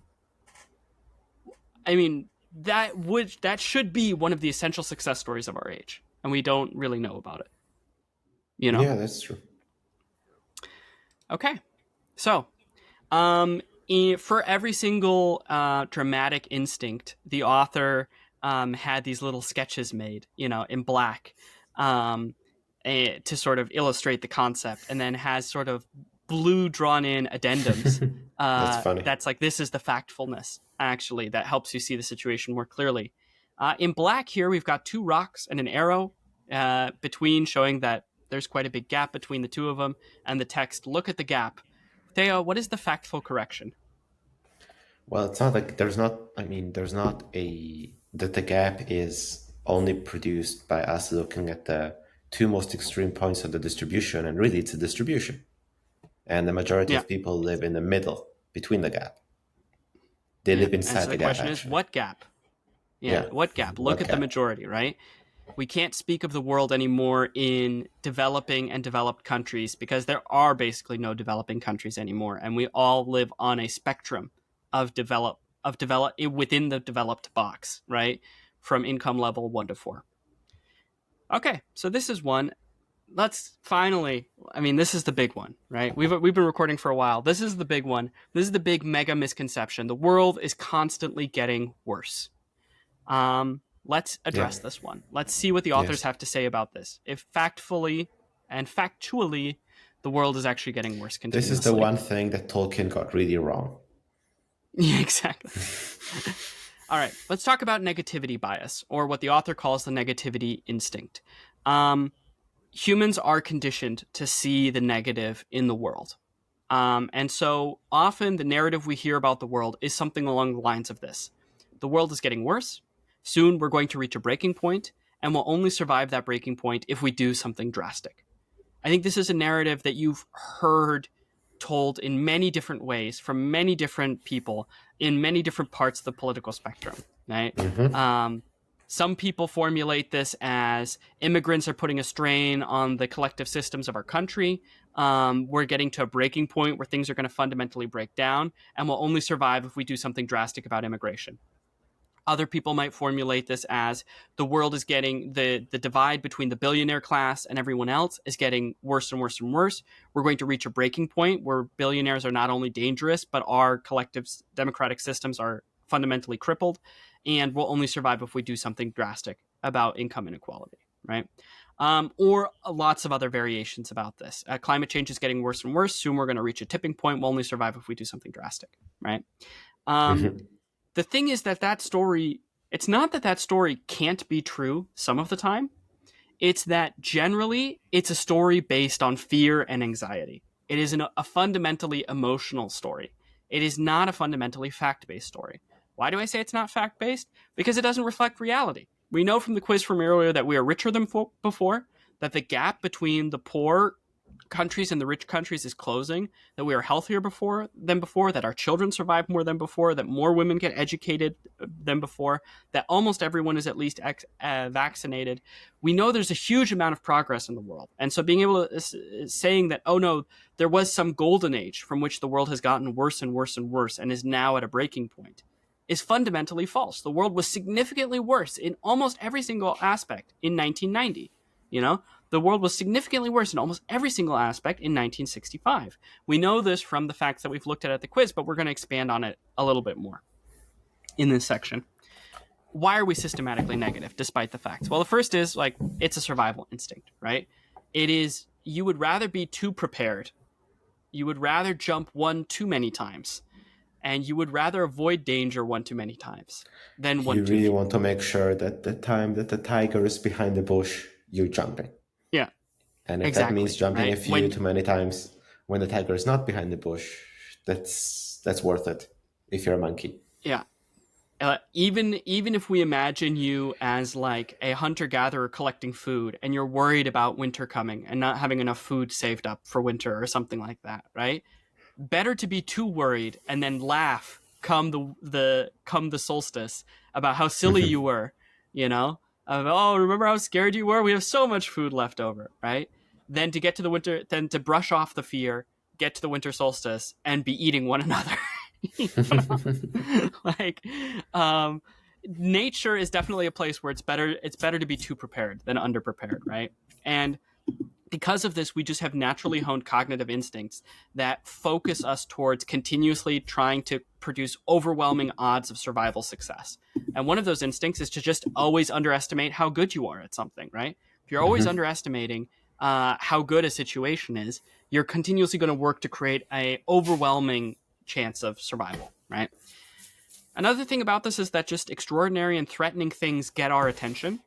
Speaker 1: I mean, that should be one of the essential success stories of our age. And we don't really know about it.
Speaker 2: Yeah, that's true.
Speaker 1: Okay. So, for every single dramatic instinct, the author had these little sketches made, in black, to sort of illustrate the concept, and then has sort of blue drawn in addendums.
Speaker 2: That's funny.
Speaker 1: That's like, this is the factfulness, actually, that helps you see the situation more clearly. In black here, we've got 2 rocks and an arrow between, showing that there's quite a big gap between the 2 of them, and the text, look at the gap. Theia, what is the factful correction?
Speaker 2: Well, it's not like there's not that the gap is only produced by us looking at the 2 most extreme points of the distribution, and really it's a distribution. And the majority of people live in the middle between the gap. They live inside
Speaker 1: so
Speaker 2: the gap.
Speaker 1: The question is, what gap? What gap? Look at the majority, right? We can't speak of the world anymore in developing and developed countries, because there are basically no developing countries anymore, and we all live on a spectrum of develop within the developed box, right? From income level 1 to 4. Okay, so this is one. Let's finally, this is the big one, right? We've been recording for a while. This is the big one. This is the big mega misconception. The world is constantly getting worse. Let's address this one. Let's see what the authors have to say about this. If factfully and factually, the world is actually getting worse continuously.
Speaker 2: This is the one thing that Tolkien got really wrong.
Speaker 1: Yeah, exactly. All right, let's talk about negativity bias, or what the author calls the negativity instinct. Humans are conditioned to see the negative in the world. And so often the narrative we hear about the world is something along the lines of this. The world is getting worse. Soon we're going to reach a breaking point, and we'll only survive that breaking point if we do something drastic. I think this is a narrative that you've heard told in many different ways from many different people in many different parts of the political spectrum, right?
Speaker 2: Mm-hmm.
Speaker 1: Some people formulate this as immigrants are putting a strain on the collective systems of our country. We're getting to a breaking point where things are going to fundamentally break down, and we'll only survive if we do something drastic about immigration. Other people might formulate this as the world is getting the divide between the billionaire class and everyone else is getting worse and worse and worse. We're going to reach a breaking point where billionaires are not only dangerous, but our collective democratic systems are fundamentally crippled, and we'll only survive if we do something drastic about income inequality, right? Or lots of other variations about this. Climate change is getting worse and worse. Soon we're going to reach a tipping point. We'll only survive if we do something drastic, right? The thing is that story, it's not that story can't be true some of the time. It's that generally it's a story based on fear and anxiety. It is a fundamentally emotional story. It is not a fundamentally fact-based story. Why do I say it's not fact-based? Because it doesn't reflect reality. We know from the quiz from earlier that we are richer than before, that the gap between the poor countries and the rich countries is closing, that we are healthier than before, that our children survive more than before, that more women get educated than before, that almost everyone is at least vaccinated. We know there's a huge amount of progress in the world. And so being able to saying that, oh no, there was some golden age from which the world has gotten worse and worse and worse and is now at a breaking point is fundamentally false. The world was significantly worse in almost every single aspect in 1990. The world was significantly worse in almost every single aspect in 1965. We know this from the facts that we've looked at the quiz, but we're going to expand on it a little bit more in this section. Why are we systematically negative despite the facts? Well, the first is it's a survival instinct, right? It is, you would rather be too prepared. You would rather jump one too many times. And you would rather avoid danger one too many times than one too few.
Speaker 2: You really want to make sure that the time that the tiger is behind the bush, you're jumping.
Speaker 1: Yeah.
Speaker 2: And if that means jumping a few too many times when the tiger is not behind the bush, that's worth it if you're a monkey.
Speaker 1: Yeah. Even if we imagine you as like a hunter-gatherer collecting food and you're worried about winter coming and not having enough food saved up for winter or something like that, right? Better to be too worried and then laugh come the solstice about how silly you were, oh, remember how scared you were? We have so much food left over, right? Then to get to the winter, then to brush off the fear, get to the winter solstice and be eating one another. Nature is definitely a place where it's better to be too prepared than underprepared, right? And because of this, we just have naturally honed cognitive instincts that focus us towards continuously trying to produce overwhelming odds of survival success. And one of those instincts is to just always underestimate how good you are at something, right? If you're always underestimating how good a situation is, you're continuously going to work to create an overwhelming chance of survival, right? Another thing about this is that just extraordinary and threatening things get our attention.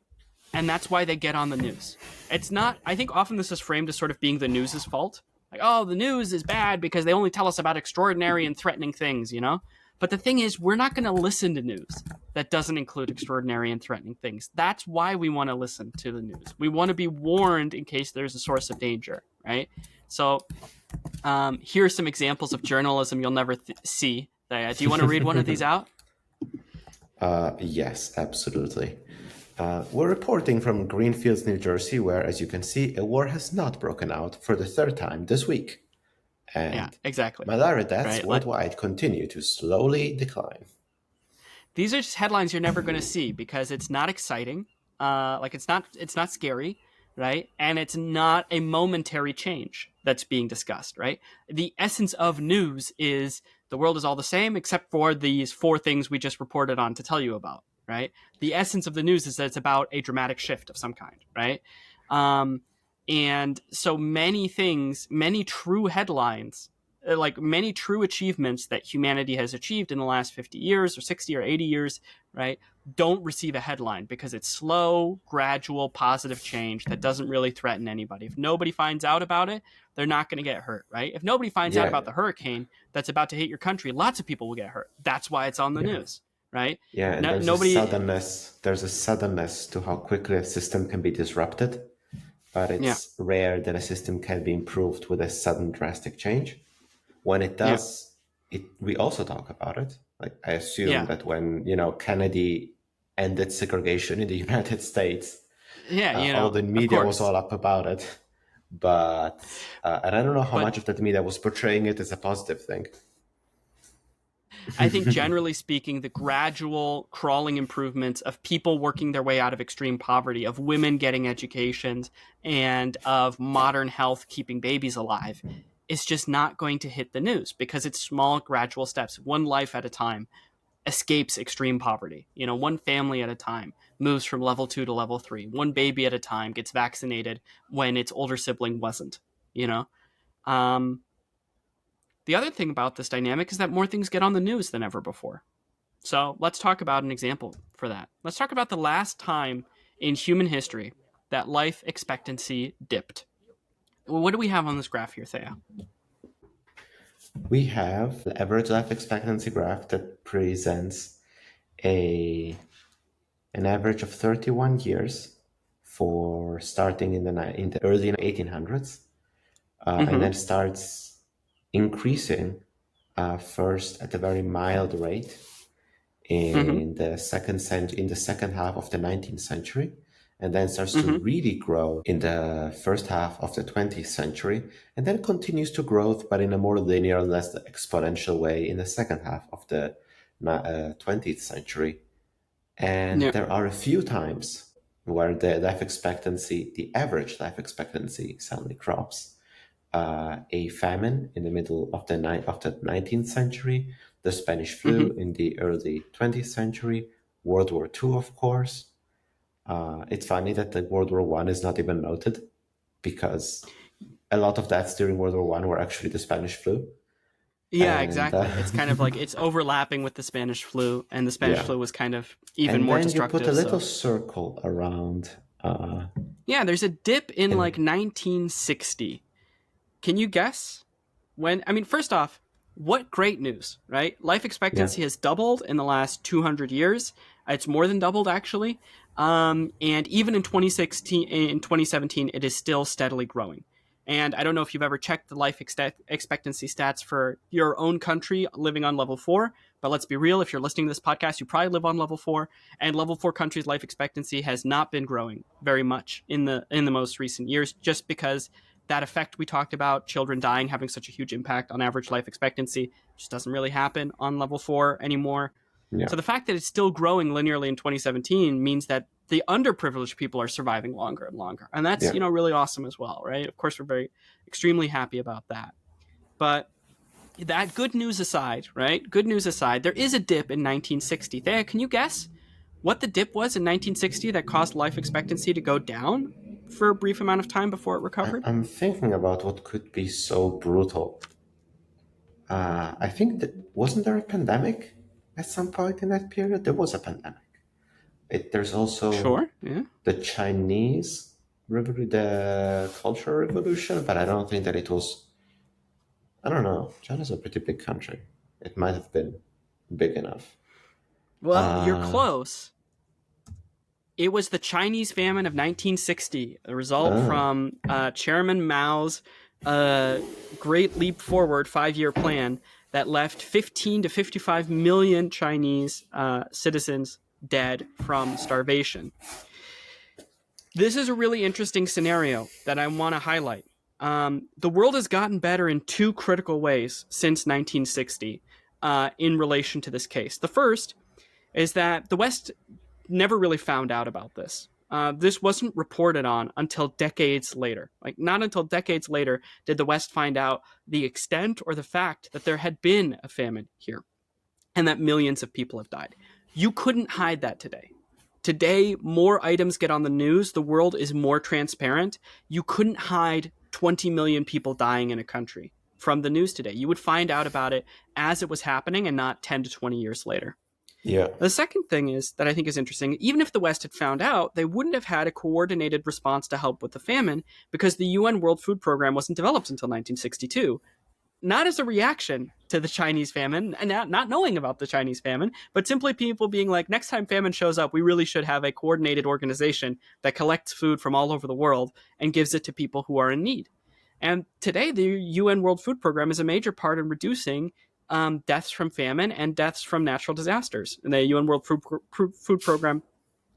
Speaker 1: And that's why they get on the news. It's not, I think often this is framed as sort of being the news's fault. Like, oh, the news is bad because they only tell us about extraordinary and threatening things, But the thing is, we're not going to listen to news that doesn't include extraordinary and threatening things. That's why we want to listen to the news. We want to be warned in case there's a source of danger, right? So here are some examples of journalism you'll never see. Do you want to read one of these out?
Speaker 2: Yes, absolutely. We're reporting from Greenfields, New Jersey, where, as you can see, a war has not broken out for the third time this week. And
Speaker 1: yeah, exactly.
Speaker 2: malaria deaths worldwide continue to slowly decline.
Speaker 1: These are just headlines you're never going to see because it's not exciting. It's not scary, right? And it's not a momentary change that's being discussed, right? The essence of news is the world is all the same except for these 4 things we just reported on to tell you about. Right? The essence of the news is that it's about a dramatic shift of some kind, right? And so many things, many true headlines, many true achievements that humanity has achieved in the last 50 years or 60 or 80 years, right, don't receive a headline because it's slow, gradual, positive change that doesn't really threaten anybody. If nobody finds out about it, they're not going to get hurt, right? If nobody finds out about the hurricane that's about to hit your country, lots of people will get hurt. That's why it's on the news. Right?
Speaker 2: Yeah, and there's a suddenness to how quickly a system can be disrupted, but it's rare that a system can be improved with a sudden drastic change. When it does, we also talk about it. Like I assume that when Kennedy ended segregation in the United States.
Speaker 1: Yeah,
Speaker 2: Although the
Speaker 1: of
Speaker 2: media was
Speaker 1: course.
Speaker 2: all up about it. But, and I don't know how
Speaker 1: But
Speaker 2: much of that media was portraying it as a positive thing.
Speaker 1: I think generally speaking, the gradual crawling improvements of people working their way out of extreme poverty, of women getting educations, and of modern health keeping babies alive is just not going to hit the news because it's small, gradual steps, one life at a time escapes extreme poverty. One family at a time moves from level 2 to level 3. One baby at a time gets vaccinated when its older sibling wasn't, you know? Um, the other thing about this dynamic is that more things get on the news than ever before. So let's talk about an example for that. Let's talk about the last time in human history that life expectancy dipped. Well, what do we have on this graph here, Thea?
Speaker 2: We have the average life expectancy graph that presents an average of 31 years for starting in the early 1800s, and then starts increasing first at a very mild rate in the second half of the 19th century, and then starts to really grow in the first half of the 20th century, and then continues to grow, but in a more linear, less exponential way in the second half of the 20th century. And
Speaker 1: Yeah.
Speaker 2: there are a few times where the average life expectancy suddenly drops. A famine in the middle of the 19th century, the Spanish flu in the early 20th century, World War II, of course. It's funny that the World War I is not even noted because a lot of deaths during World War I were actually the Spanish flu.
Speaker 1: Yeah,
Speaker 2: And
Speaker 1: exactly. It's kind of like it's overlapping with the Spanish flu, and the Spanish
Speaker 2: yeah,
Speaker 1: flu was kind of even
Speaker 2: and
Speaker 1: more
Speaker 2: then you put a
Speaker 1: destructive.
Speaker 2: little
Speaker 1: So
Speaker 2: circle around.
Speaker 1: yeah, there's a dip in
Speaker 2: And
Speaker 1: like 1960. Can you guess when? I mean, first off, what great news, right? Life
Speaker 2: yeah,
Speaker 1: expectancy has doubled in the last 200 years. It's more than doubled, actually. And even in 2017, it is still steadily growing. And I don't know if you've ever checked the life expectancy stats for your own country living on level 4, but let's be real. If you're listening to this podcast, you probably live on level 4, and level 4 countries' life expectancy has not been growing very much in the most recent years, just because that effect we talked about, children dying having such a huge impact on average life expectancy, just doesn't really happen on level 4 anymore.
Speaker 2: yeah,
Speaker 1: So the fact that it's still growing linearly in 2017 means that the underprivileged people are surviving longer and longer. And that's,
Speaker 2: yeah.
Speaker 1: really awesome as well, right? Of course, we're very extremely happy about that. But that good news aside, right? Good news aside, there is a dip in 1960. Thea, can you guess what the dip was in 1960 that caused life expectancy to go down for a brief amount of time before it recovered?
Speaker 2: I'm thinking about what could be so brutal. I think that wasn't there a pandemic at some point in that period? There was a pandemic. There's also
Speaker 1: Sure. Yeah.
Speaker 2: the Chinese the Cultural Revolution, but I don't think that it was. I don't know. China's a pretty big country. It might have been big enough.
Speaker 1: Well, you're
Speaker 2: Uh,
Speaker 1: close. It was the Chinese famine of 1960, a result
Speaker 2: oh,
Speaker 1: from Chairman Mao's Great Leap Forward 5-year plan that left 15 to 55 million Chinese citizens dead from starvation. This is a really interesting scenario that I want to highlight. The world has gotten better in two critical ways since 1960 in relation to this case. The first is that the West never really found out about this. This wasn't reported on until decades later. Like, not until decades later did the West find out the extent or the fact that there had been a famine here and that millions of people have died. You couldn't hide that today. Today, more items get on the news. The world is more transparent. You couldn't hide 20 million people dying in a country from the news today. You would find out about it as it was happening and not 10 to 20 years later.
Speaker 2: yeah,
Speaker 1: The second thing is that I think is interesting. Even if the West had found out, they wouldn't have had a coordinated response to help with the famine because the UN World Food Program wasn't developed until 1962. Not as a reaction to the Chinese famine and not knowing about the Chinese famine, but simply people being like, next time famine shows up, we really should have a coordinated organization that collects food from all over the world and gives it to people who are in need. And today, the UN World Food Program is a major part in reducing deaths from famine and deaths from natural disasters. And the UN World Food Program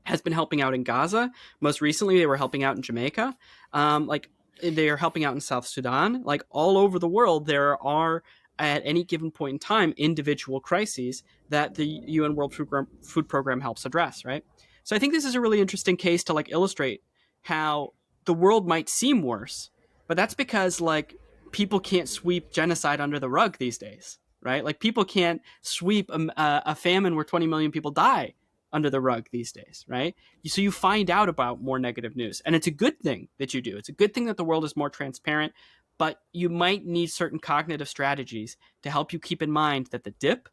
Speaker 1: has been helping out in Gaza. Most recently, they were helping out in Jamaica. Like they are helping out in South Sudan. Like all over the world, there are at any given point in time individual crises that the UN World Food Program helps address. Right. So I think this is a really interesting case to like illustrate how the world might seem worse, but that's because like people can't sweep genocide under the rug these days. Right. Like people can't sweep a famine where 20 million people die under the rug these days, right? So you find out about more negative news, and it's a good thing that you do. It's a good thing that the world is more transparent, but you might need certain cognitive strategies to help you keep in mind that the dip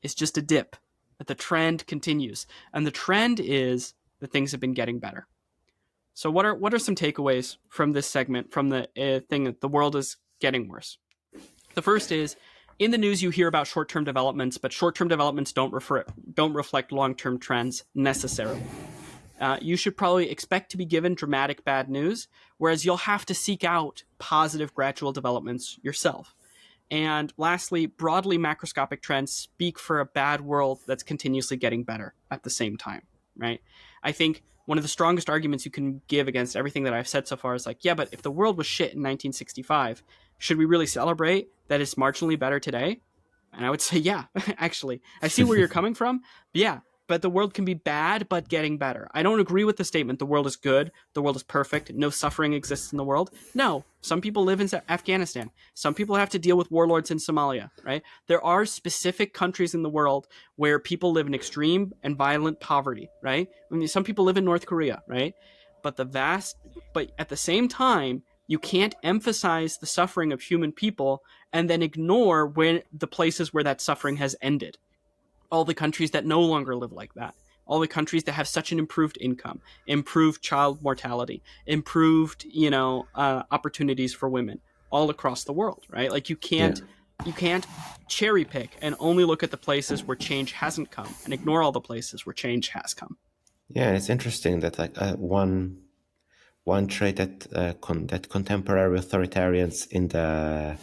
Speaker 1: is just a dip, that the trend continues, and the trend is that things have been getting better. So what are some takeaways from this segment, from the thing that the world is getting worse? The first is, in the news, you hear about short-term developments, but short-term developments don't reflect long-term trends necessarily. You should probably expect to be given dramatic bad news, whereas you'll have to seek out positive gradual developments yourself. And lastly, broadly macroscopic trends speak for a bad world that's continuously getting better at the same time, right? I think one of the strongest arguments you can give against everything that I've said so far is like, yeah, but if the world was shit in 1965, should we really celebrate that it's marginally better today? And I would say, yeah, actually. I see where you're coming from. Yeah, but the world can be bad, but getting better. I don't agree with the statement, the world is good, the world is perfect, no suffering exists in the world. No, some people live in Afghanistan. Some people have to deal with warlords in Somalia, right? There are specific countries in the world where people live in extreme and violent poverty, right? I mean, some people live in North Korea, right? But at the same time, you can't emphasize the suffering of human people and then ignore the places where that suffering has ended. All the countries that no longer live like that. All the countries that have such an improved income, improved child mortality, improved, opportunities for women all across the world, right? Like you can't cherry pick and only look at the places where change hasn't come and ignore all the places where change has come.
Speaker 2: Yeah, it's interesting that like one trait that contemporary authoritarians in the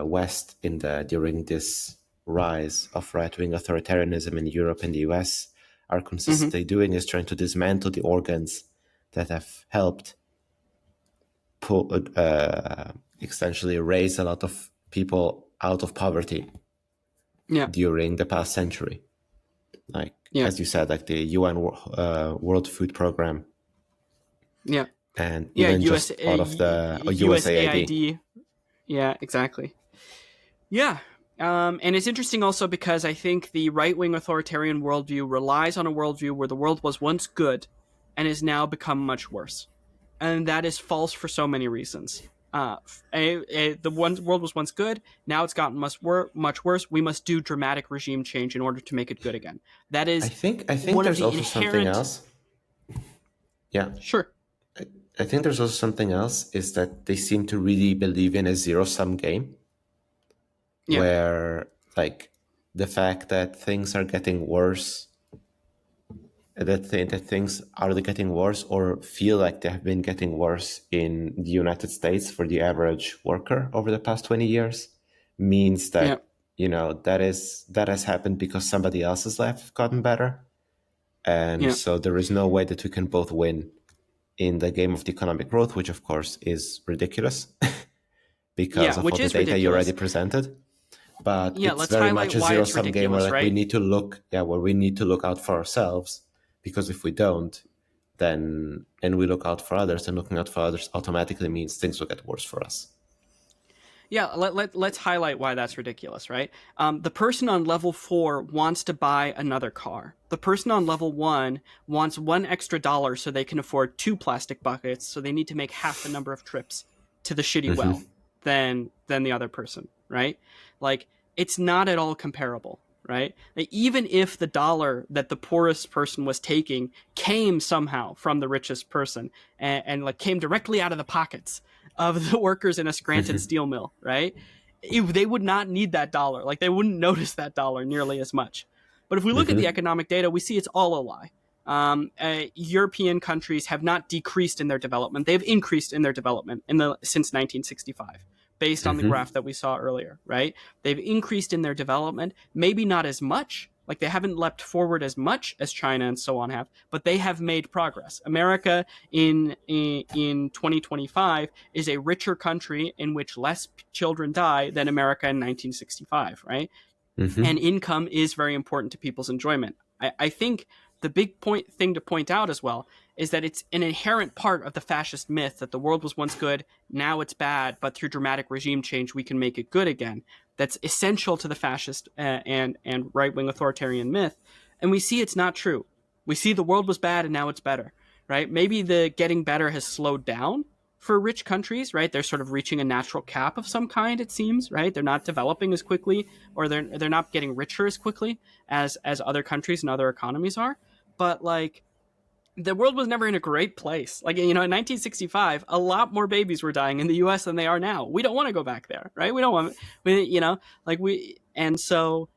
Speaker 2: West during this rise of right-wing authoritarianism in Europe and the US are consistently doing is trying to dismantle the organs that have helped essentially raise a lot of people out of poverty during the past century. Like, as you said, like the UN World Food Program.
Speaker 1: Yeah.
Speaker 2: And even just out of the USAID.
Speaker 1: Yeah, exactly. Yeah. And it's interesting also because I think the right-wing authoritarian worldview relies on a worldview where the world was once good and has now become much worse. And that is false for so many reasons. The world was once good, now it's gotten much worse. We must do dramatic regime change in order to make it good again. That is,
Speaker 2: I think there's also something else. Yeah.
Speaker 1: Sure.
Speaker 2: I think there's also something else, is that they seem to really believe in a zero-sum game. Yeah. Where, like, the fact that things are getting worse, that things are getting worse or feel like they have been getting worse in the United States for the average worker over the past 20 years means that, that has happened because somebody else's life has gotten better. And so there is no way that we can both win in the game of the economic growth, which of course is ridiculous because of all the data you already presented. But it's very much a zero-sum game where we need to look out for ourselves, because if we don't, and we look out for others, and looking out for others automatically means things will get worse for us.
Speaker 1: Yeah, let's highlight why that's ridiculous, right? The person on level 4 wants to buy another car. The person on level 1 wants $1 extra so they can afford 2 plastic buckets, so they need to make half the number of trips to the shitty well than the other person, right? Like, it's not at all comparable, right? Like, even if the dollar that the poorest person was taking came somehow from the richest person and like came directly out of the pockets of the workers in a Scranton steel mill, right? They would not need that dollar. Like, they wouldn't notice that dollar nearly as much. But if we look at the economic data, we see it's all a lie. European countries have not decreased in their development. They've increased in their development since 1965. based on the graph that we saw earlier, right? They've increased in their development, maybe not as much, like they haven't leapt forward as much as China and so on have, but they have made progress. America in 2025 is a richer country in which less children die than America in 1965, right? And income is very important to people's enjoyment. I think the big thing to point out as well is that it's an inherent part of the fascist myth that the world was once good, now it's bad, but through dramatic regime change we can make it good again. That's essential to the fascist and right-wing authoritarian myth. And we see it's not true. We see the world was bad and now it's better, right? Maybe the getting better has slowed down for rich countries, right? They're sort of reaching a natural cap of some kind, it seems, right? They're not developing as quickly, or they're not getting richer as quickly as other countries and other economies are. But like, the world was never in a great place. Like, in 1965, a lot more babies were dying in the US than they are now. We don't want to go back there, right? We don't want, and so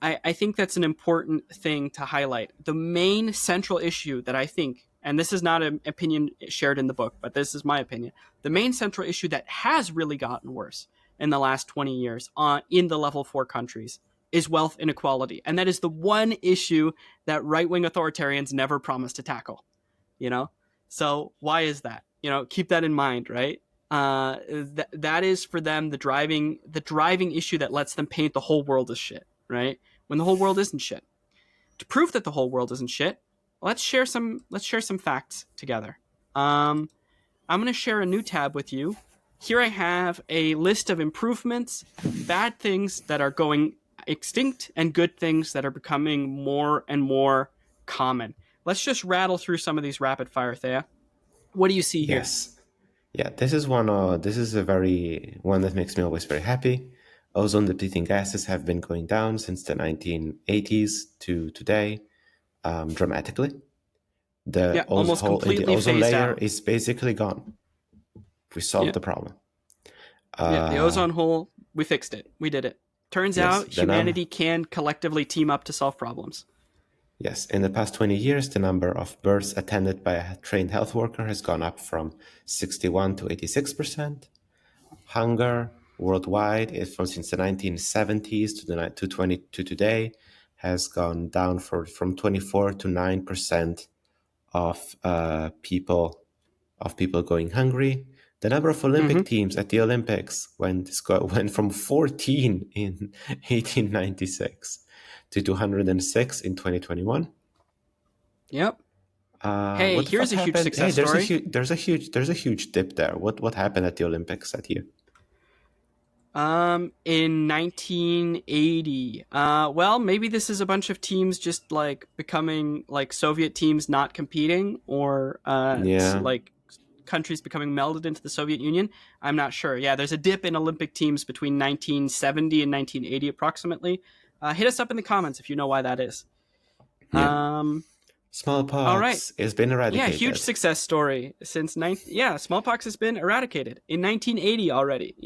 Speaker 1: I think that's an important thing to highlight. The main central issue that I think, and this is not an opinion shared in the book, but this is my opinion, the main central issue that has really gotten worse in the last 20 years in the level 4 countries is wealth inequality. And that is the one issue that right-wing authoritarians never promised to tackle. So why is that? Keep that in mind, right? That is for them the driving issue that lets them paint the whole world as shit, right? When the whole world isn't shit. To prove that the whole world isn't shit, let's share some facts together. I'm going to share a new tab with you. Here I have a list of improvements, bad things that are going extinct, and good things that are becoming more and more common. Let's just rattle through some of these rapid fire, Theia. What do you see here?
Speaker 2: Yes. Yeah, this is one that makes me always very happy. Ozone depleting gases have been going down since the 1980s to today, dramatically. The
Speaker 1: almost completely
Speaker 2: the ozone
Speaker 1: phased
Speaker 2: layer
Speaker 1: out.
Speaker 2: is basically gone. We solved the problem.
Speaker 1: The ozone hole, we fixed it. We did it. Turns out humanity can collectively team up to solve problems.
Speaker 2: Yes, in the past 20 years, the number of births attended by a trained health worker has gone up from 61 to 86%. Hunger worldwide, since the 1970s to today, has gone down from 24 to 9% of people going hungry. The number of Olympic teams at the Olympics went from 14 in 1896 to 206 in 2021.
Speaker 1: Yep. Hey, here's a huge success story.
Speaker 2: There's a huge dip there. What happened at the Olympics that year?
Speaker 1: In 1980. Well, maybe this is a bunch of teams just like becoming like Soviet teams not competing, or like countries becoming melded into the Soviet Union. I'm not sure. Yeah, there's a dip in Olympic teams between 1970 and 1980 approximately. Hit us up in the comments if you know why that is.
Speaker 2: Yeah. Smallpox
Speaker 1: all right.
Speaker 2: has been eradicated.
Speaker 1: Yeah, huge success story since smallpox has been eradicated in 1980 already,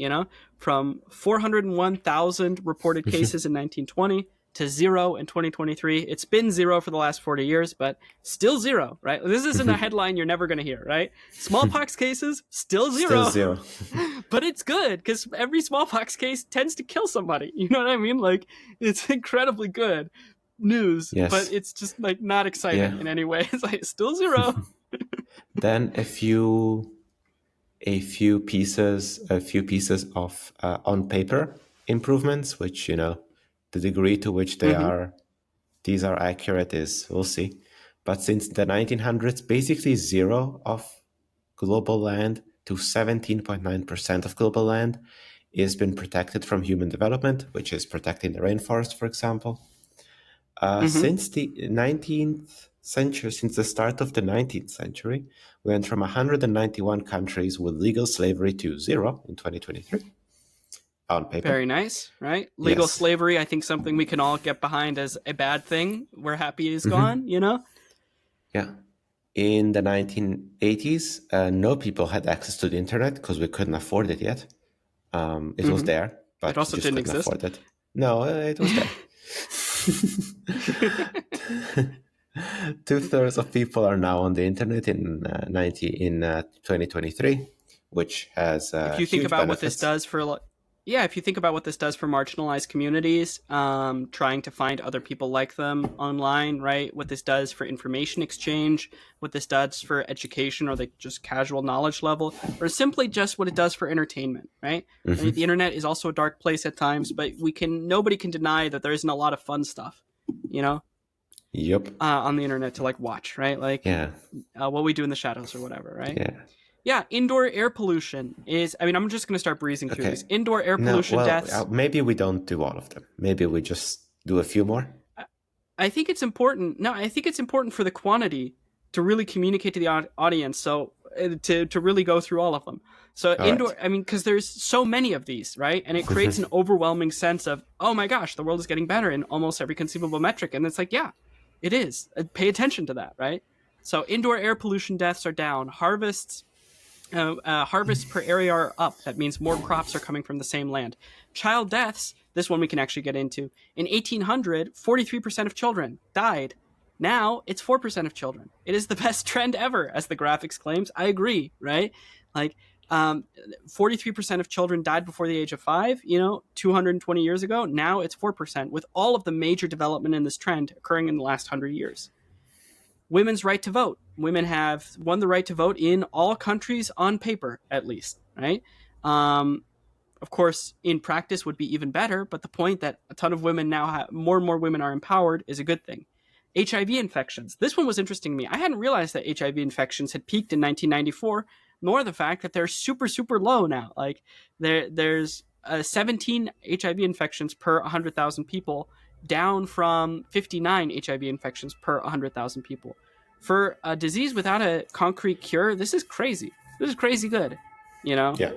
Speaker 1: from 401,000 reported cases in 1920 to 0 in 2023. It's been 0 for the last 40 years, but still 0, right? This isn't a headline you're never going to hear, right? Smallpox cases, still 0.
Speaker 2: Still 0.
Speaker 1: But it's good because every smallpox case tends to kill somebody. You know what I mean? Like, it's incredibly good news, but it's just like not exciting in any way. It's like still 0.
Speaker 2: Then a few pieces of on paper improvements, which the degree to which these are accurate is we'll see. But since the 1900s, basically 0 of global land to 17.9% of global land has been protected from human development, which is protecting the rainforest, for example. Since the 19th century, since the start of the 19th century, we went from 191 countries with legal slavery to 0 in 2023. On paper.
Speaker 1: Very nice, right? Legal slavery, I think something we can all get behind as a bad thing. We're happy it's gone,
Speaker 2: Yeah. In the 1980s, no people had access to the internet because we couldn't afford it yet. It was there, but
Speaker 1: it also didn't exist.
Speaker 2: Afford it. No, it was there. 2/3 of people are now on the internet in 2023, which has
Speaker 1: if you think about benefits. What this does for yeah, if you think about what this does for marginalized communities, trying to find other people like them online, right? What this does for information exchange, what this does for education or like just casual knowledge level, or simply just what it does for entertainment, right? I mean, the internet is also a dark place at times, but nobody can deny that there isn't a lot of fun stuff, you know,
Speaker 2: Yep.
Speaker 1: on the internet to like watch, right? Like
Speaker 2: Yeah.
Speaker 1: what we do in the shadows or whatever, right?
Speaker 2: Yeah.
Speaker 1: Yeah, indoor air pollution is. I mean, I'm just going to start breezing through
Speaker 2: Okay.
Speaker 1: these. Indoor air
Speaker 2: No,
Speaker 1: pollution
Speaker 2: well,
Speaker 1: deaths.
Speaker 2: maybe we don't do all of them. Maybe we just do a few more.
Speaker 1: I think it's important. No, I think it's important for the quantity to really communicate to the audience. So to really go through all of them. So
Speaker 2: All
Speaker 1: indoor.
Speaker 2: right.
Speaker 1: I mean, because there's so many of these, right? And it creates an overwhelming sense of, oh my gosh, the world is getting better in almost every conceivable metric. And it's like, yeah, it is. Pay attention to that, right? So indoor air pollution deaths are down. Harvests per area are up. That means more crops are coming from the same land. Child deaths, this one we can actually get into. In 1800, 43% of children died. Now it's 4% of children. It is the best trend ever, as the graphics claims. I agree, right? Like, 43% of children died before the age of 5, 220 years ago. Now it's 4%, with all of the major development in this trend occurring in the last 100 years. Women's right to vote. Women have won the right to vote in all countries on paper, at least, right? Of course, in practice would be even better, but the point that a ton of women now have, more and more women are empowered is a good thing. HIV infections. This one was interesting to me. I hadn't realized that HIV infections had peaked in 1994, nor the fact that they're super, super low now. Like there's 17 HIV infections per 100,000 people, down from 59 HIV infections per 100,000 people. For a disease without a concrete cure, this is crazy. This is crazy good,
Speaker 2: Yeah.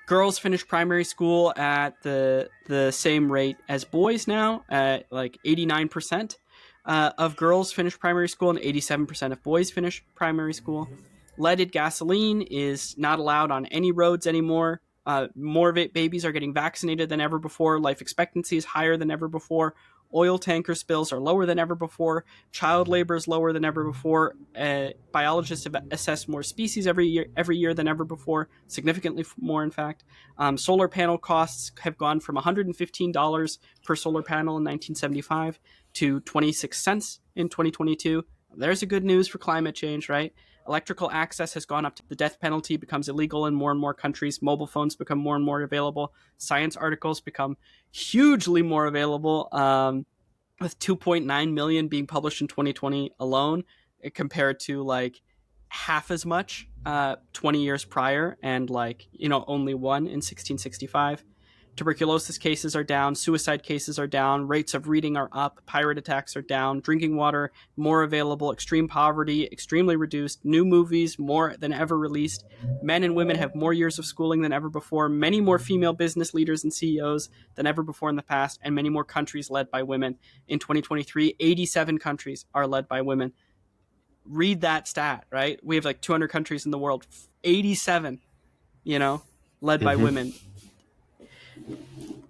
Speaker 1: Girls finish primary school at the same rate as boys now, at like 89% of girls finish primary school and 87% of boys finish primary school. Leaded gasoline is not allowed on any roads anymore. More babies are getting vaccinated than ever before. Life expectancy is higher than ever before. Oil tanker spills are lower than ever before. Child labor is lower than ever before. Biologists have assessed more species every year than ever before, significantly more, in fact. Solar panel costs have gone from $115 per solar panel in 1975 to 26 cents in 2022. There's a good news for climate change, right? Electrical access has gone up. The death penalty becomes illegal in more and more countries. Mobile phones become more and more available. Science articles become hugely more available, with 2.9 million being published in 2020 alone, compared to like half as much 20 years prior, and only one in 1665. Tuberculosis cases are down, suicide cases are down, rates of reading are up, pirate attacks are down, drinking water more available, extreme poverty extremely reduced, new movies more than ever released, men and women have more years of schooling than ever before, many more female business leaders and CEOs than ever before in the past, and many more countries led by women. In 2023, 87 countries are led by women. Read that stat, right? We have like 200 countries in the world, 87, led by women.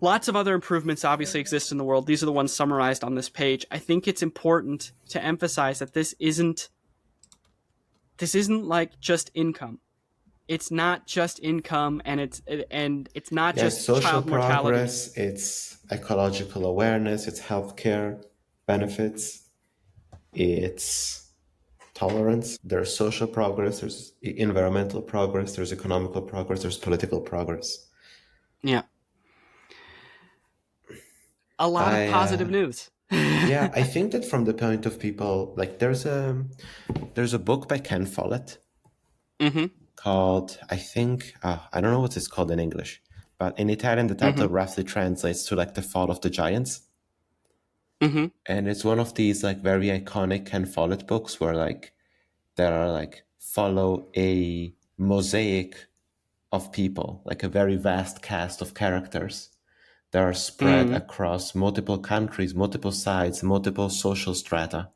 Speaker 1: Lots of other improvements obviously exist in the world. These are the ones summarized on this page. I think it's important to emphasize that this isn't like just income. It's not just income, and it's not just
Speaker 2: social
Speaker 1: child mortality.
Speaker 2: progress, it's ecological awareness, it's healthcare benefits, it's tolerance. There's social progress, there's environmental progress, there's economical progress, there's political progress.
Speaker 1: Yeah. A lot of positive news.
Speaker 2: Yeah, I think that from the point of people, like there's a book by Ken Follett called, I think, I don't know what it's called in English, but in Italian the title roughly translates to like The Fall of the Giants. And it's one of these like very iconic Ken Follett books where like there are like follow a mosaic of people, like a very vast cast of characters that are spread across multiple countries, multiple sites, multiple social strata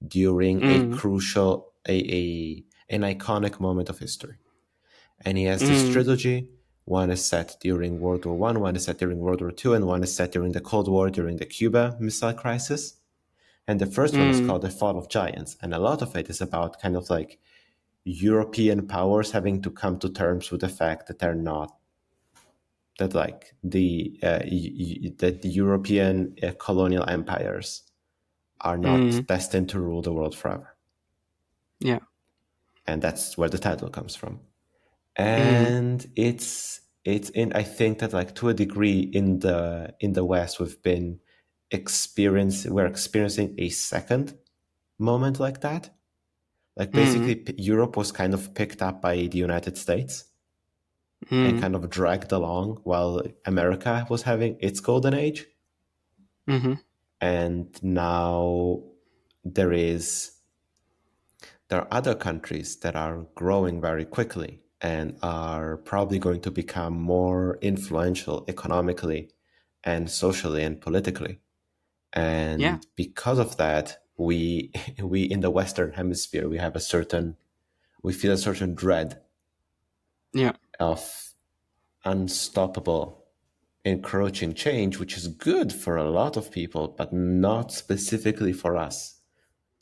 Speaker 2: during a crucial, an iconic moment of history. And he has this trilogy. One is set during World War one is set during World War II, and one is set during the Cold War, during the Cuba Missile Crisis. And the first one is called The Fall of Giants. And a lot of it is about kind of like European powers having to come to terms with the fact that they're not that like that the European colonial empires are not destined to rule the world forever.
Speaker 1: Yeah.
Speaker 2: And that's where the title comes from.
Speaker 1: Mm.
Speaker 2: And it's in, I think that like to a degree in the West we're experiencing a second moment like that. Like basically Europe was kind of picked up by the United States and kind of dragged along while America was having its golden age. And now there are other countries that are growing very quickly and are probably going to become more influential economically and socially and politically. And because of that, we in the Western Hemisphere, we feel a certain dread of unstoppable encroaching change, which is good for a lot of people, but not specifically for us.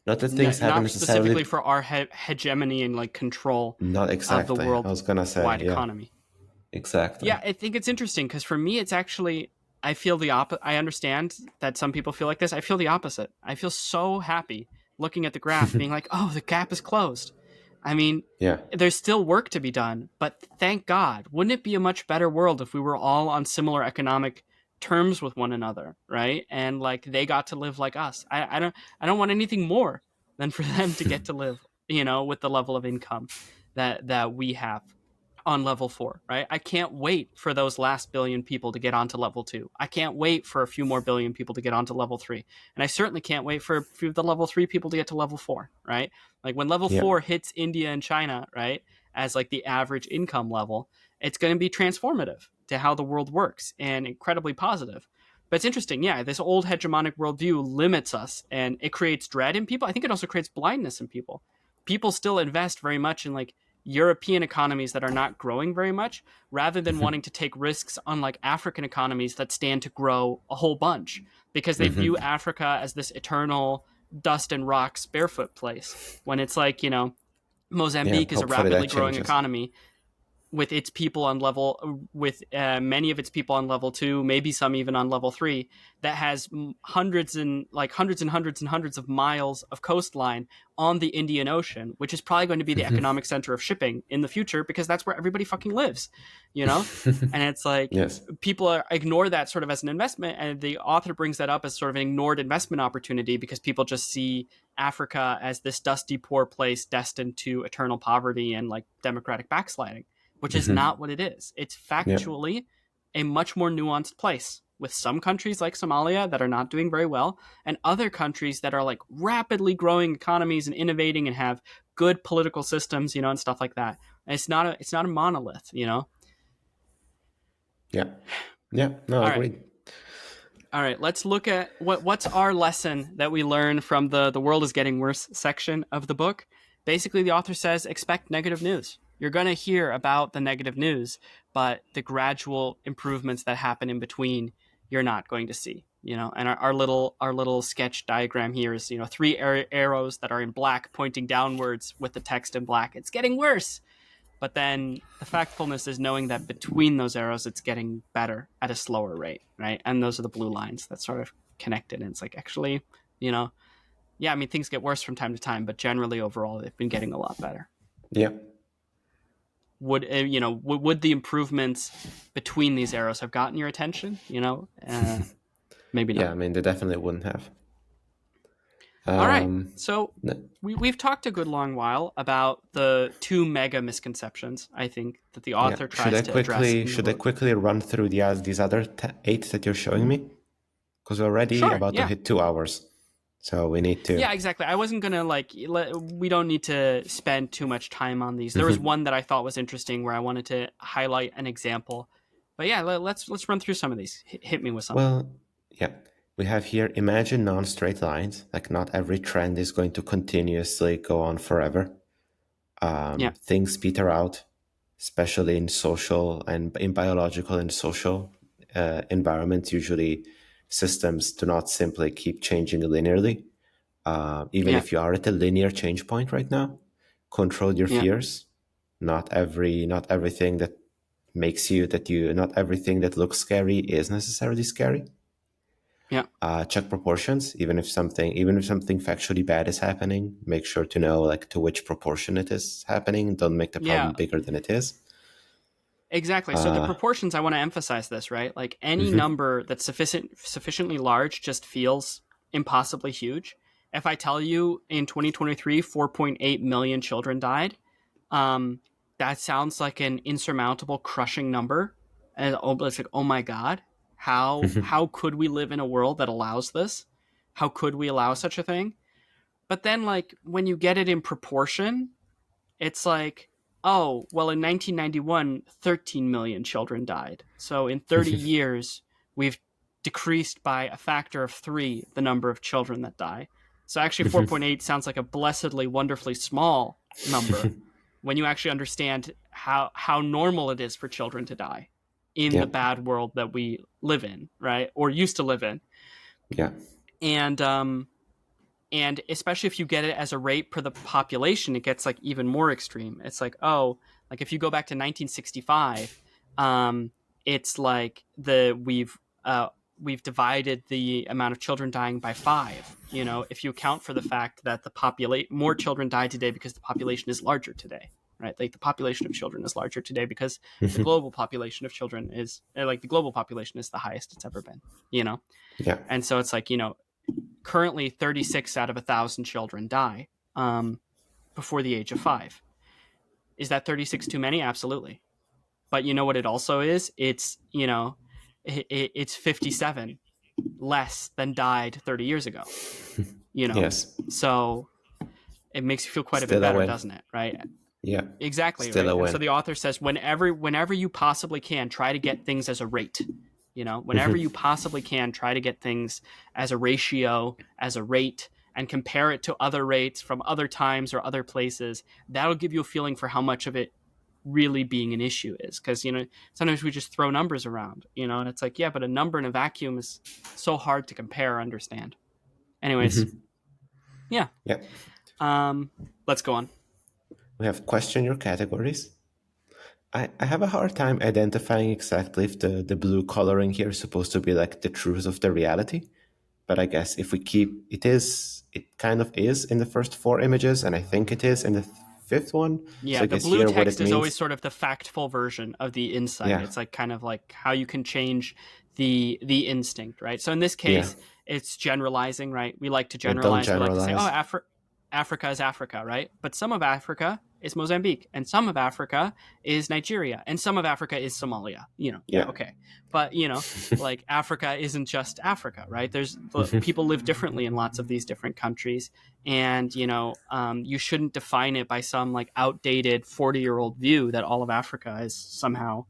Speaker 2: Not that things haven't
Speaker 1: Not
Speaker 2: necessarily...
Speaker 1: specifically for our hegemony and like control
Speaker 2: Not
Speaker 1: of the
Speaker 2: exactly. I was going to say,
Speaker 1: worldwide
Speaker 2: yeah,
Speaker 1: economy.
Speaker 2: exactly.
Speaker 1: Yeah, I think it's interesting because for me, it's actually, I feel the opposite. I understand that some people feel like this. I feel the opposite. I feel so happy looking at the graph, being like, oh, the gap is closed. I mean,
Speaker 2: Yeah.
Speaker 1: there's still work to be done, but thank God. Wouldn't it be a much better world if we were all on similar economic terms with one another, right? And like they got to live like us. I don't want anything more than for them to get to live, with the level of income that we have on level 4, right? I can't wait for those last billion people to get onto level 2. I can't wait for a few more billion people to get onto level 3. And I certainly can't wait for a few of the level 3 people to get to level 4, right? Like when level 4 hits India and China, right, as like the average income level, it's going to be transformative to how the world works and incredibly positive. But it's interesting, yeah, this old hegemonic worldview limits us and it creates dread in people. I think it also creates blindness in people. People still invest very much in like European economies that are not growing very much, rather than wanting to take risks on like African economies that stand to grow a whole bunch, because they view Africa as this eternal dust and rocks barefoot place, when it's like, Mozambique is a
Speaker 2: Hopefully
Speaker 1: rapidly
Speaker 2: that
Speaker 1: growing
Speaker 2: changes.
Speaker 1: economy with its people on many of its people on level 2, maybe some even on level 3, that has hundreds and hundreds of miles of coastline on the Indian Ocean, which is probably going to be the economic center of shipping in the future because that's where everybody fucking lives, And it's like,
Speaker 2: Yes.
Speaker 1: people ignore that sort of as an investment, and the author brings that up as sort of an ignored investment opportunity because people just see Africa as this dusty, poor place destined to eternal poverty and like democratic backsliding, which is not what it is. It's factually a much more nuanced place, with some countries like Somalia that are not doing very well, and other countries that are like rapidly growing economies and innovating and have good political systems, and stuff like that. And it's not a monolith,
Speaker 2: Yeah. Yeah. No,
Speaker 1: All
Speaker 2: agreed.
Speaker 1: right. All right, let's look at what's our lesson that we learn from the world is getting worse section of the book. Basically, the author says expect negative news. You're going to hear about the negative news, but the gradual improvements that happen in between, you're not going to see. And our little sketch diagram here is 3 arrows that are in black pointing downwards with the text in black. It's getting worse. But then the factfulness is knowing that between those arrows, it's getting better at a slower rate, right? And those are the blue lines that sort of connect it. And it's like, actually, things get worse from time to time, but generally overall, they've been getting a lot better.
Speaker 2: Yeah.
Speaker 1: Would the improvements between these arrows have gotten your attention? Maybe not.
Speaker 2: Yeah, I mean, they definitely wouldn't have.
Speaker 1: All right. So we've talked a good long while about the 2 mega misconceptions, I think, that the author tries to address.
Speaker 2: Should I quickly run through these other 8 that you're showing me? Because we're already about to hit 2 hours. So we need to...
Speaker 1: Yeah, exactly. I wasn't going to, we don't need to spend too much time on these. There was one that I thought was interesting where I wanted to highlight an example. But yeah, let's run through some of these. Hit me with something.
Speaker 2: Well, yeah. We have here, imagine non-straight lines. Like not every trend is going to continuously go on forever. Things peter out, especially in social and in biological and social environments. Usually systems do not simply keep changing linearly. Even if you are at a linear change point right now, control your fears. Not everything that makes you that you not everything that looks scary is necessarily scary.
Speaker 1: Yeah.
Speaker 2: Check proportions. Even if something factually bad is happening, make sure to know like to which proportion it is happening. Don't make the problem
Speaker 1: Yeah.
Speaker 2: bigger than it is.
Speaker 1: Exactly. So the proportions, I want to emphasize this, right? Like any number that's sufficiently large just feels impossibly huge. If I tell you in 2023, 4.8 million children died, that sounds like an insurmountable, crushing number. And it's like, oh my God, how could we live in a world that allows this? How could we allow such a thing? But then, like, when you get it in proportion, it's like, oh, well, in 1991, 13 million children died. So in 30 years, we've decreased by a factor of 3 the number of children that die. So actually, 4.8 sounds like a blessedly, wonderfully small number when you actually understand how normal it is for children to die in the bad world that we live in, right? Or used to live in.
Speaker 2: Yeah.
Speaker 1: And especially if you get it as a rate per the population, it gets like even more extreme. It's like, oh, like if you go back to 1965, it's like we've divided the amount of children dying by 5. You know, if you account for the fact that more children die today because the population is larger today, right? Like the population of children is larger today because the global population of children is the global population is the highest it's ever been. You know,
Speaker 2: Yeah.
Speaker 1: and so it's like, you know, currently 36 out of 1,000 children die before the age of 5. Is that 36 too many? Absolutely. But you know what it also is? It's, you know, it's 57 less than died 30 years ago, you know?
Speaker 2: Yes.
Speaker 1: So it makes you feel quite a bit
Speaker 2: Still a
Speaker 1: better,
Speaker 2: win.
Speaker 1: doesn't it? Right?
Speaker 2: Yeah.
Speaker 1: Exactly.
Speaker 2: Still
Speaker 1: Right.
Speaker 2: a win.
Speaker 1: And so the author says, whenever you possibly can, try to get things as a rate. You know, whenever you possibly can, try to get things as a ratio, as a rate, and compare it to other rates from other times or other places. That'll give you a feeling for how much of it really being an issue is. Because, you know, sometimes we just throw numbers around, you know, and it's like, yeah, but a number in a vacuum is so hard to compare or understand. Anyways, yeah.
Speaker 2: Yeah.
Speaker 1: Let's go on.
Speaker 2: We have question your categories. I have a hard time identifying exactly if the blue coloring here is supposed to be like the truth of the reality. But I guess if we keep it kind of is in the first 4 images, and I think it is in the 5th one.
Speaker 1: Yeah,
Speaker 2: So I
Speaker 1: the
Speaker 2: guess
Speaker 1: blue
Speaker 2: here what
Speaker 1: text
Speaker 2: it
Speaker 1: is
Speaker 2: means.
Speaker 1: always sort of the factful version of the insight.
Speaker 2: Yeah.
Speaker 1: It's like kind of like how you can change the instinct, right? So in this case, it's generalizing, right? We like to
Speaker 2: Yeah, don't
Speaker 1: generalize. We like to say, oh,
Speaker 2: generalize.
Speaker 1: Africa is Africa, right? But some of Africa is Mozambique, and some of Africa is Nigeria, and some of Africa is Somalia. You know,
Speaker 2: Yeah.
Speaker 1: okay. But, you know, like Africa isn't just Africa, right? There's people live differently in lots of these different countries. And, you know, you shouldn't define it by some like outdated 40-year-old view that all of Africa is somehow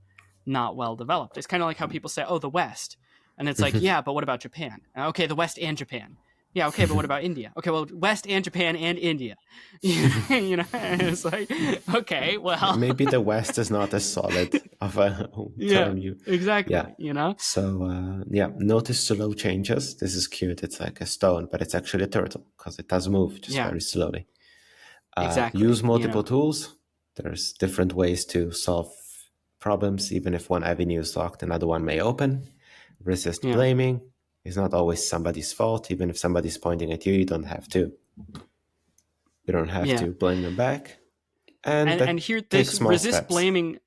Speaker 1: not well developed. It's kind of like how people say, oh, the West. And it's like, yeah, but what about Japan? Okay, the West and Japan. Yeah, okay, but what about India? Okay, well, West and Japan and India. You know, and it's like, okay, well.
Speaker 2: Maybe the West is not as solid of a term.
Speaker 1: Exactly.
Speaker 2: Yeah.
Speaker 1: You know?
Speaker 2: So, notice slow changes. This is cute. It's like a stone, but it's actually a turtle because it does move just very slowly.
Speaker 1: Exactly.
Speaker 2: Use multiple tools. There's different ways to solve problems. Even if one avenue is locked, another one may open. Resist blaming. It's not always somebody's fault. Even if somebody's pointing at you, you don't have to. You don't have to blame them back. And
Speaker 1: here,
Speaker 2: take
Speaker 1: this
Speaker 2: small
Speaker 1: resist
Speaker 2: steps.
Speaker 1: blaming.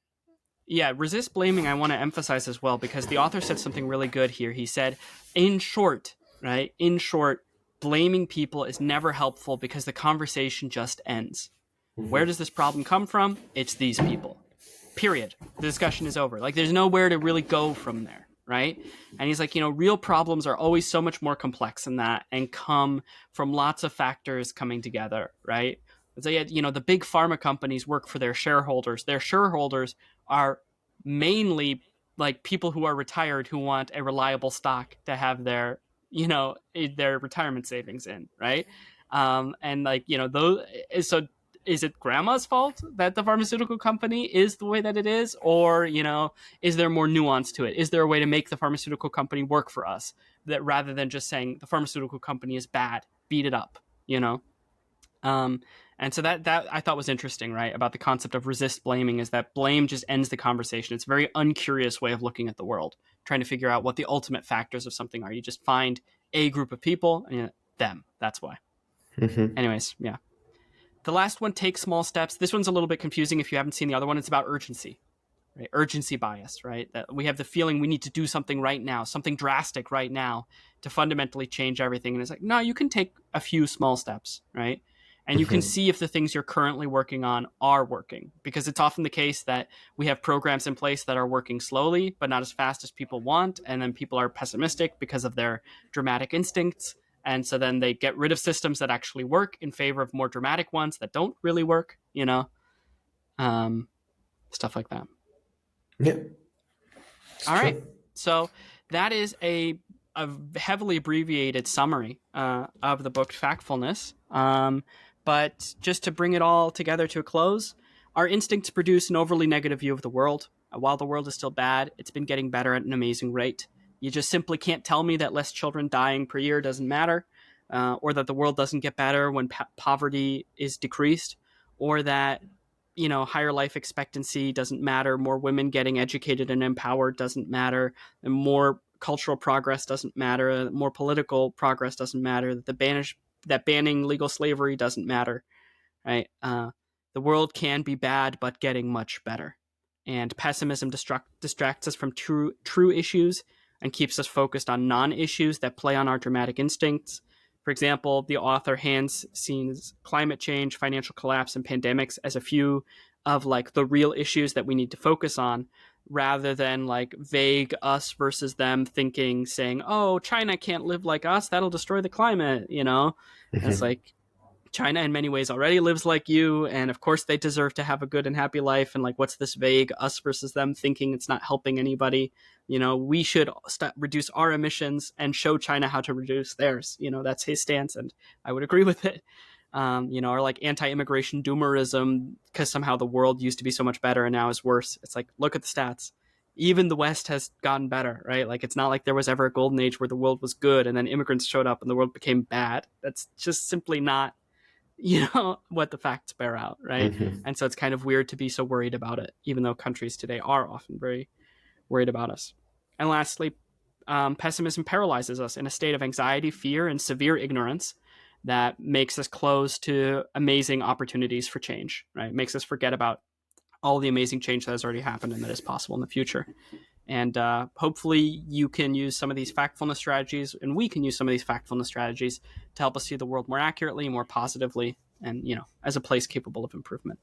Speaker 1: Yeah, resist blaming I want to emphasize as well, because the author said something really good here. He said, in short, right? In short, blaming people is never helpful because the conversation just ends. Where does this problem come from? It's these people. Period. The discussion is over. Like, there's nowhere to really go from there, right? And he's like, you know, real problems are always so much more complex than that and come from lots of factors coming together, right? So, you know, the big pharma companies work for their shareholders. Their shareholders are mainly like people who are retired who want a reliable stock to have their, you know, their retirement savings in, right? And like, you know, those. So is it grandma's fault that the pharmaceutical company is the way that it is? Or, you know, is there more nuance to it? Is there a way to make the pharmaceutical company work for us, that rather than just saying the pharmaceutical company is bad, beat it up, you know? And so that I thought was interesting, right? About the concept of resist blaming is that blame just ends the conversation. It's a very uncurious way of looking at the world, trying to figure out what the ultimate factors of something are. You just find a group of people and them. That's why. Anyways, yeah. The last one, take small steps. This one's a little bit confusing if you haven't seen the other one. It's about urgency, right? Urgency bias, right? That we have the feeling we need to do something right now, something drastic right now to fundamentally change everything. And it's like, no, you can take a few small steps, right? And you can see if the things you're currently working on are working, because it's often the case that we have programs in place that are working slowly, but not as fast as people want. And then people are pessimistic because of their dramatic instincts. And so then they get rid of systems that actually work in favor of more dramatic ones that don't really work, stuff like that.
Speaker 2: Yeah.
Speaker 1: All right. So that is a heavily abbreviated summary of the book Factfulness. But just to bring it all together to a close, our instincts produce an overly negative view of the world. While the world is still bad, it's been getting better at an amazing rate. You just simply can't tell me that less children dying per year doesn't matter, or that the world doesn't get better when poverty is decreased, or that higher life expectancy doesn't matter, more women getting educated and empowered doesn't matter, and more cultural progress doesn't matter, more political progress doesn't matter, that banning legal slavery doesn't matter, right? The world can be bad, but getting much better. And pessimism distracts us from true issues and keeps us focused on non-issues that play on our dramatic instincts. For example, the author Hans sees climate change, financial collapse, and pandemics as a few of the real issues that we need to focus on, rather than vague us versus them thinking, saying, oh, China can't live like us, that'll destroy the climate, It's like, China in many ways already lives like you, and of course they deserve to have a good and happy life, and what's this vague us versus them thinking? It's not helping anybody. We should reduce our emissions and show China how to reduce theirs. That's his stance, and I would agree with it. Or anti-immigration doomerism, because somehow the world used to be so much better and now is worse. It's like, look at the stats. Even the West has gotten better, right? It's not like there was ever a golden age where the world was good and then immigrants showed up and the world became bad. That's just simply not what the facts bear out, right? And so it's kind of weird to be so worried about it, even though countries today are often very worried about us. And lastly, pessimism paralyzes us in a state of anxiety, fear, and severe ignorance that makes us close to amazing opportunities for change, right? It makes us forget about all the amazing change that has already happened and that is possible in the future. And hopefully you can use some of these factfulness strategies, and we can use some of these factfulness strategies to help us see the world more accurately, more positively, and, as a place capable of improvement.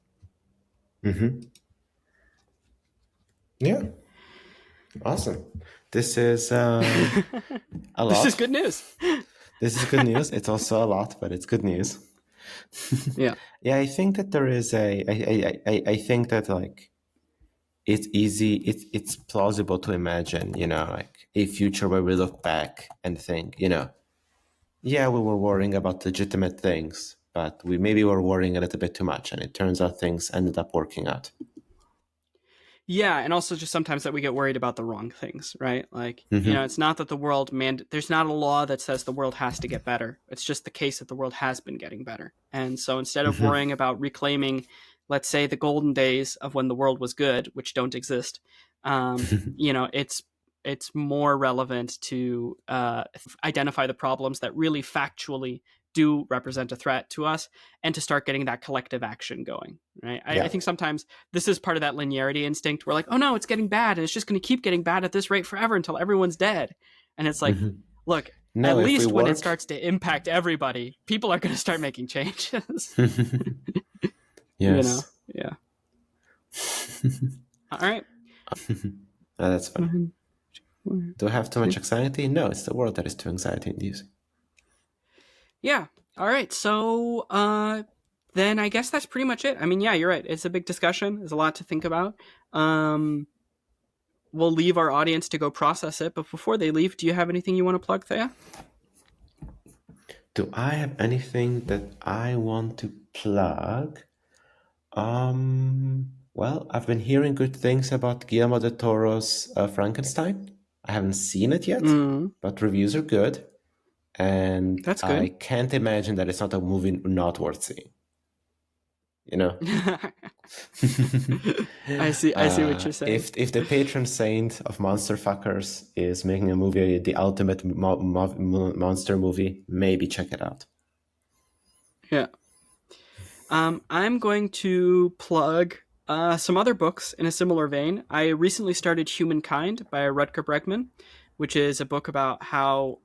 Speaker 2: Yeah. Awesome. This is a lot.
Speaker 1: This is good news.
Speaker 2: This is good news. It's also a lot, but it's good news.
Speaker 1: Yeah.
Speaker 2: Yeah, I think that there is I think that it's easy, it's plausible to imagine, a future where we look back and think, yeah, we were worrying about legitimate things, but we maybe were worrying a little bit too much, and it turns out things ended up working out.
Speaker 1: Yeah, and also just sometimes that we get worried about the wrong things, right? It's not that the world, there's not a law that says the world has to get better. It's just the case that the world has been getting better. And so instead of worrying about reclaiming, let's say, the golden days of when the world was good, which don't exist, it's more relevant to identify the problems that really factually do represent a threat to us, and to start getting that collective action going, right? I think sometimes this is part of that linearity instinct. We're like, oh no, it's getting bad, and it's just going to keep getting bad at this rate forever until everyone's dead. And it's like, look, at least when it starts to impact everybody, people are going to start making changes.
Speaker 2: Yes.
Speaker 1: Yeah. All right.
Speaker 2: That's fine. Do I have too much anxiety? No, it's the world that is too anxiety-inducing.
Speaker 1: Yeah. All right. So then I guess that's pretty much it. I mean, yeah, you're right. It's a big discussion. There's a lot to think about. We'll leave our audience to go process it. But before they leave, do you have anything you want to plug, Theia?
Speaker 2: Do I have anything that I want to plug? Well, I've been hearing good things about Guillermo del Toro's Frankenstein. I haven't seen it yet, but reviews are good. And
Speaker 1: That's good.
Speaker 2: I can't imagine that it's not a movie not worth seeing. you know.
Speaker 1: I see what you're saying.
Speaker 2: If the patron saint of monster fuckers is making a movie, the ultimate monster movie, maybe check it out.
Speaker 1: Yeah. I'm going to plug some other books in a similar vein. I recently started Humankind by Rutger Bregman, which is a book about how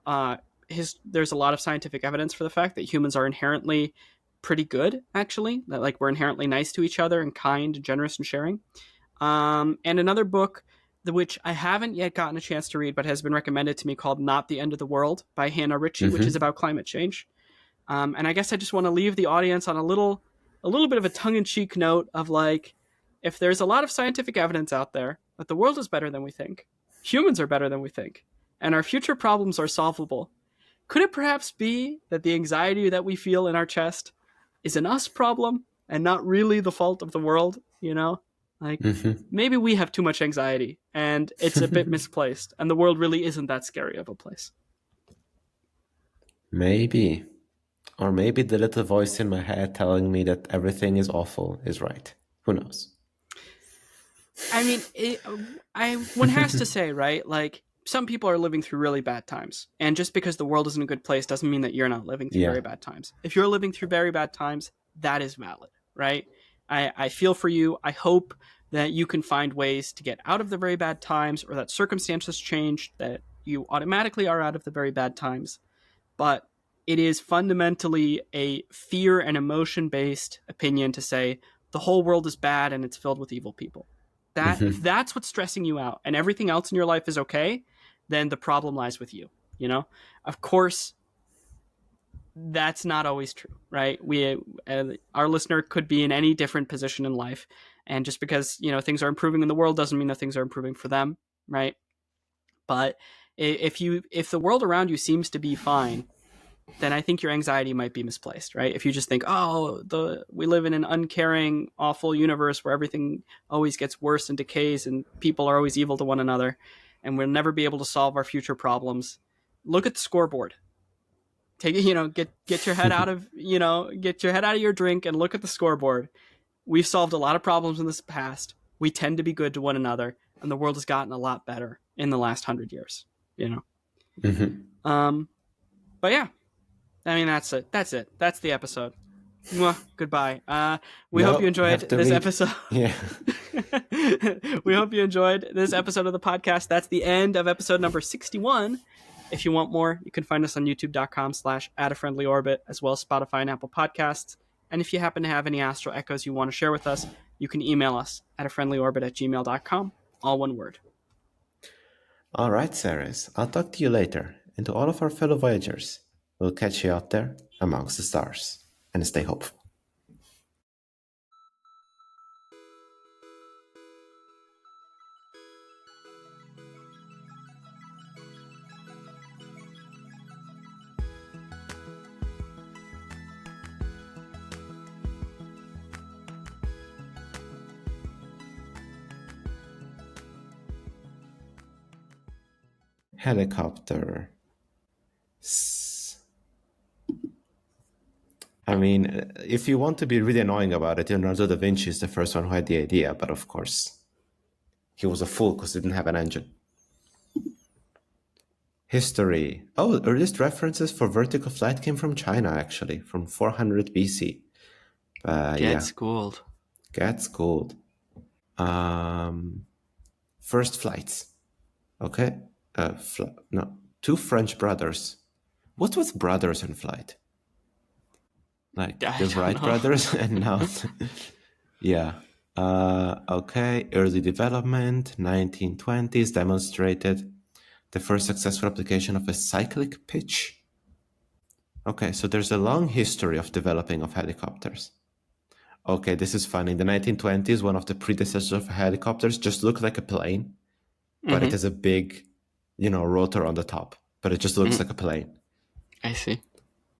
Speaker 1: there's a lot of scientific evidence for the fact that humans are inherently pretty good, actually, that like we're inherently nice to each other and kind and generous and sharing. And another book which I haven't yet gotten a chance to read but has been recommended to me called Not the End of the World by Hannah Ritchie, which is about climate change. And I guess I just want to leave the audience on a little bit of a tongue-in-cheek note of like, if there's a lot of scientific evidence out there that the world is better than we think, humans are better than we think, and our future problems are solvable, could it perhaps be that the anxiety that we feel in our chest is an us problem and not really the fault of the world? You know, like maybe we have too much anxiety and it's a bit misplaced, and the world really isn't that scary of a place.
Speaker 2: Maybe. Or maybe the little voice in my head telling me that everything is awful is right. Who knows?
Speaker 1: I mean, one has to say, right? Like, some people are living through really bad times. And just because the world isn't a good place doesn't mean that you're not living through very bad times. If you're living through very bad times, that is valid, right? I feel for you. I hope that you can find ways to get out of the very bad times, or that circumstances change, that you automatically are out of the very bad times. But it is fundamentally a fear and emotion-based opinion to say the whole world is bad and it's filled with evil people. If that's what's stressing you out and everything else in your life is okay, then the problem lies with you. You know, of course, that's not always true, right? Our listener could be in any different position in life, and just because, you know, things are improving in the world doesn't mean that things are improving for them, right? But if the world around you seems to be fine, then I think your anxiety might be misplaced, right? If you just think, we live in an uncaring, awful universe where everything always gets worse and decays and people are always evil to one another and we'll never be able to solve our future problems. Look at the scoreboard. Take it, get your head out of, get your head out of your drink and look at the scoreboard. We've solved a lot of problems in this past. We tend to be good to one another, and the world has gotten a lot better in the last 100 years, But yeah. I mean, that's it. That's the episode. Mwah, goodbye. We hope you enjoyed this episode.
Speaker 2: Yeah.
Speaker 1: We hope you enjoyed this episode of the podcast. That's the end of episode number 61. If you want more, you can find us on youtube.com/@afriendlyorbit, as well as Spotify and Apple Podcasts. And if you happen to have any astral echoes you want to share with us, you can email us at afriendlyorbit@gmail.com. All one word.
Speaker 2: All right, Ceres. I'll talk to you later. And to all of our fellow Voyagers, we'll catch you out there amongst the stars. And stay hopeful. Helicopter. I mean, if you want to be really annoying about it, Leonardo da Vinci is the first one who had the idea, but of course, he was a fool because he didn't have an engine. History. Oh, earliest references for vertical flight came from China, actually, from 400 BC.
Speaker 1: Get schooled.
Speaker 2: Get schooled. First flights. Okay. Two French brothers. What was brothers in flight? Like the Wright brothers and now. Yeah. Okay. Early development, 1920s, demonstrated the first successful application of a cyclic pitch. Okay, so there's a long history of developing of helicopters. Okay, this is funny. In the 1920s, one of the predecessors of helicopters just looked like a plane, but it has a big, rotor on the top, but it just looks like a plane.
Speaker 1: I see.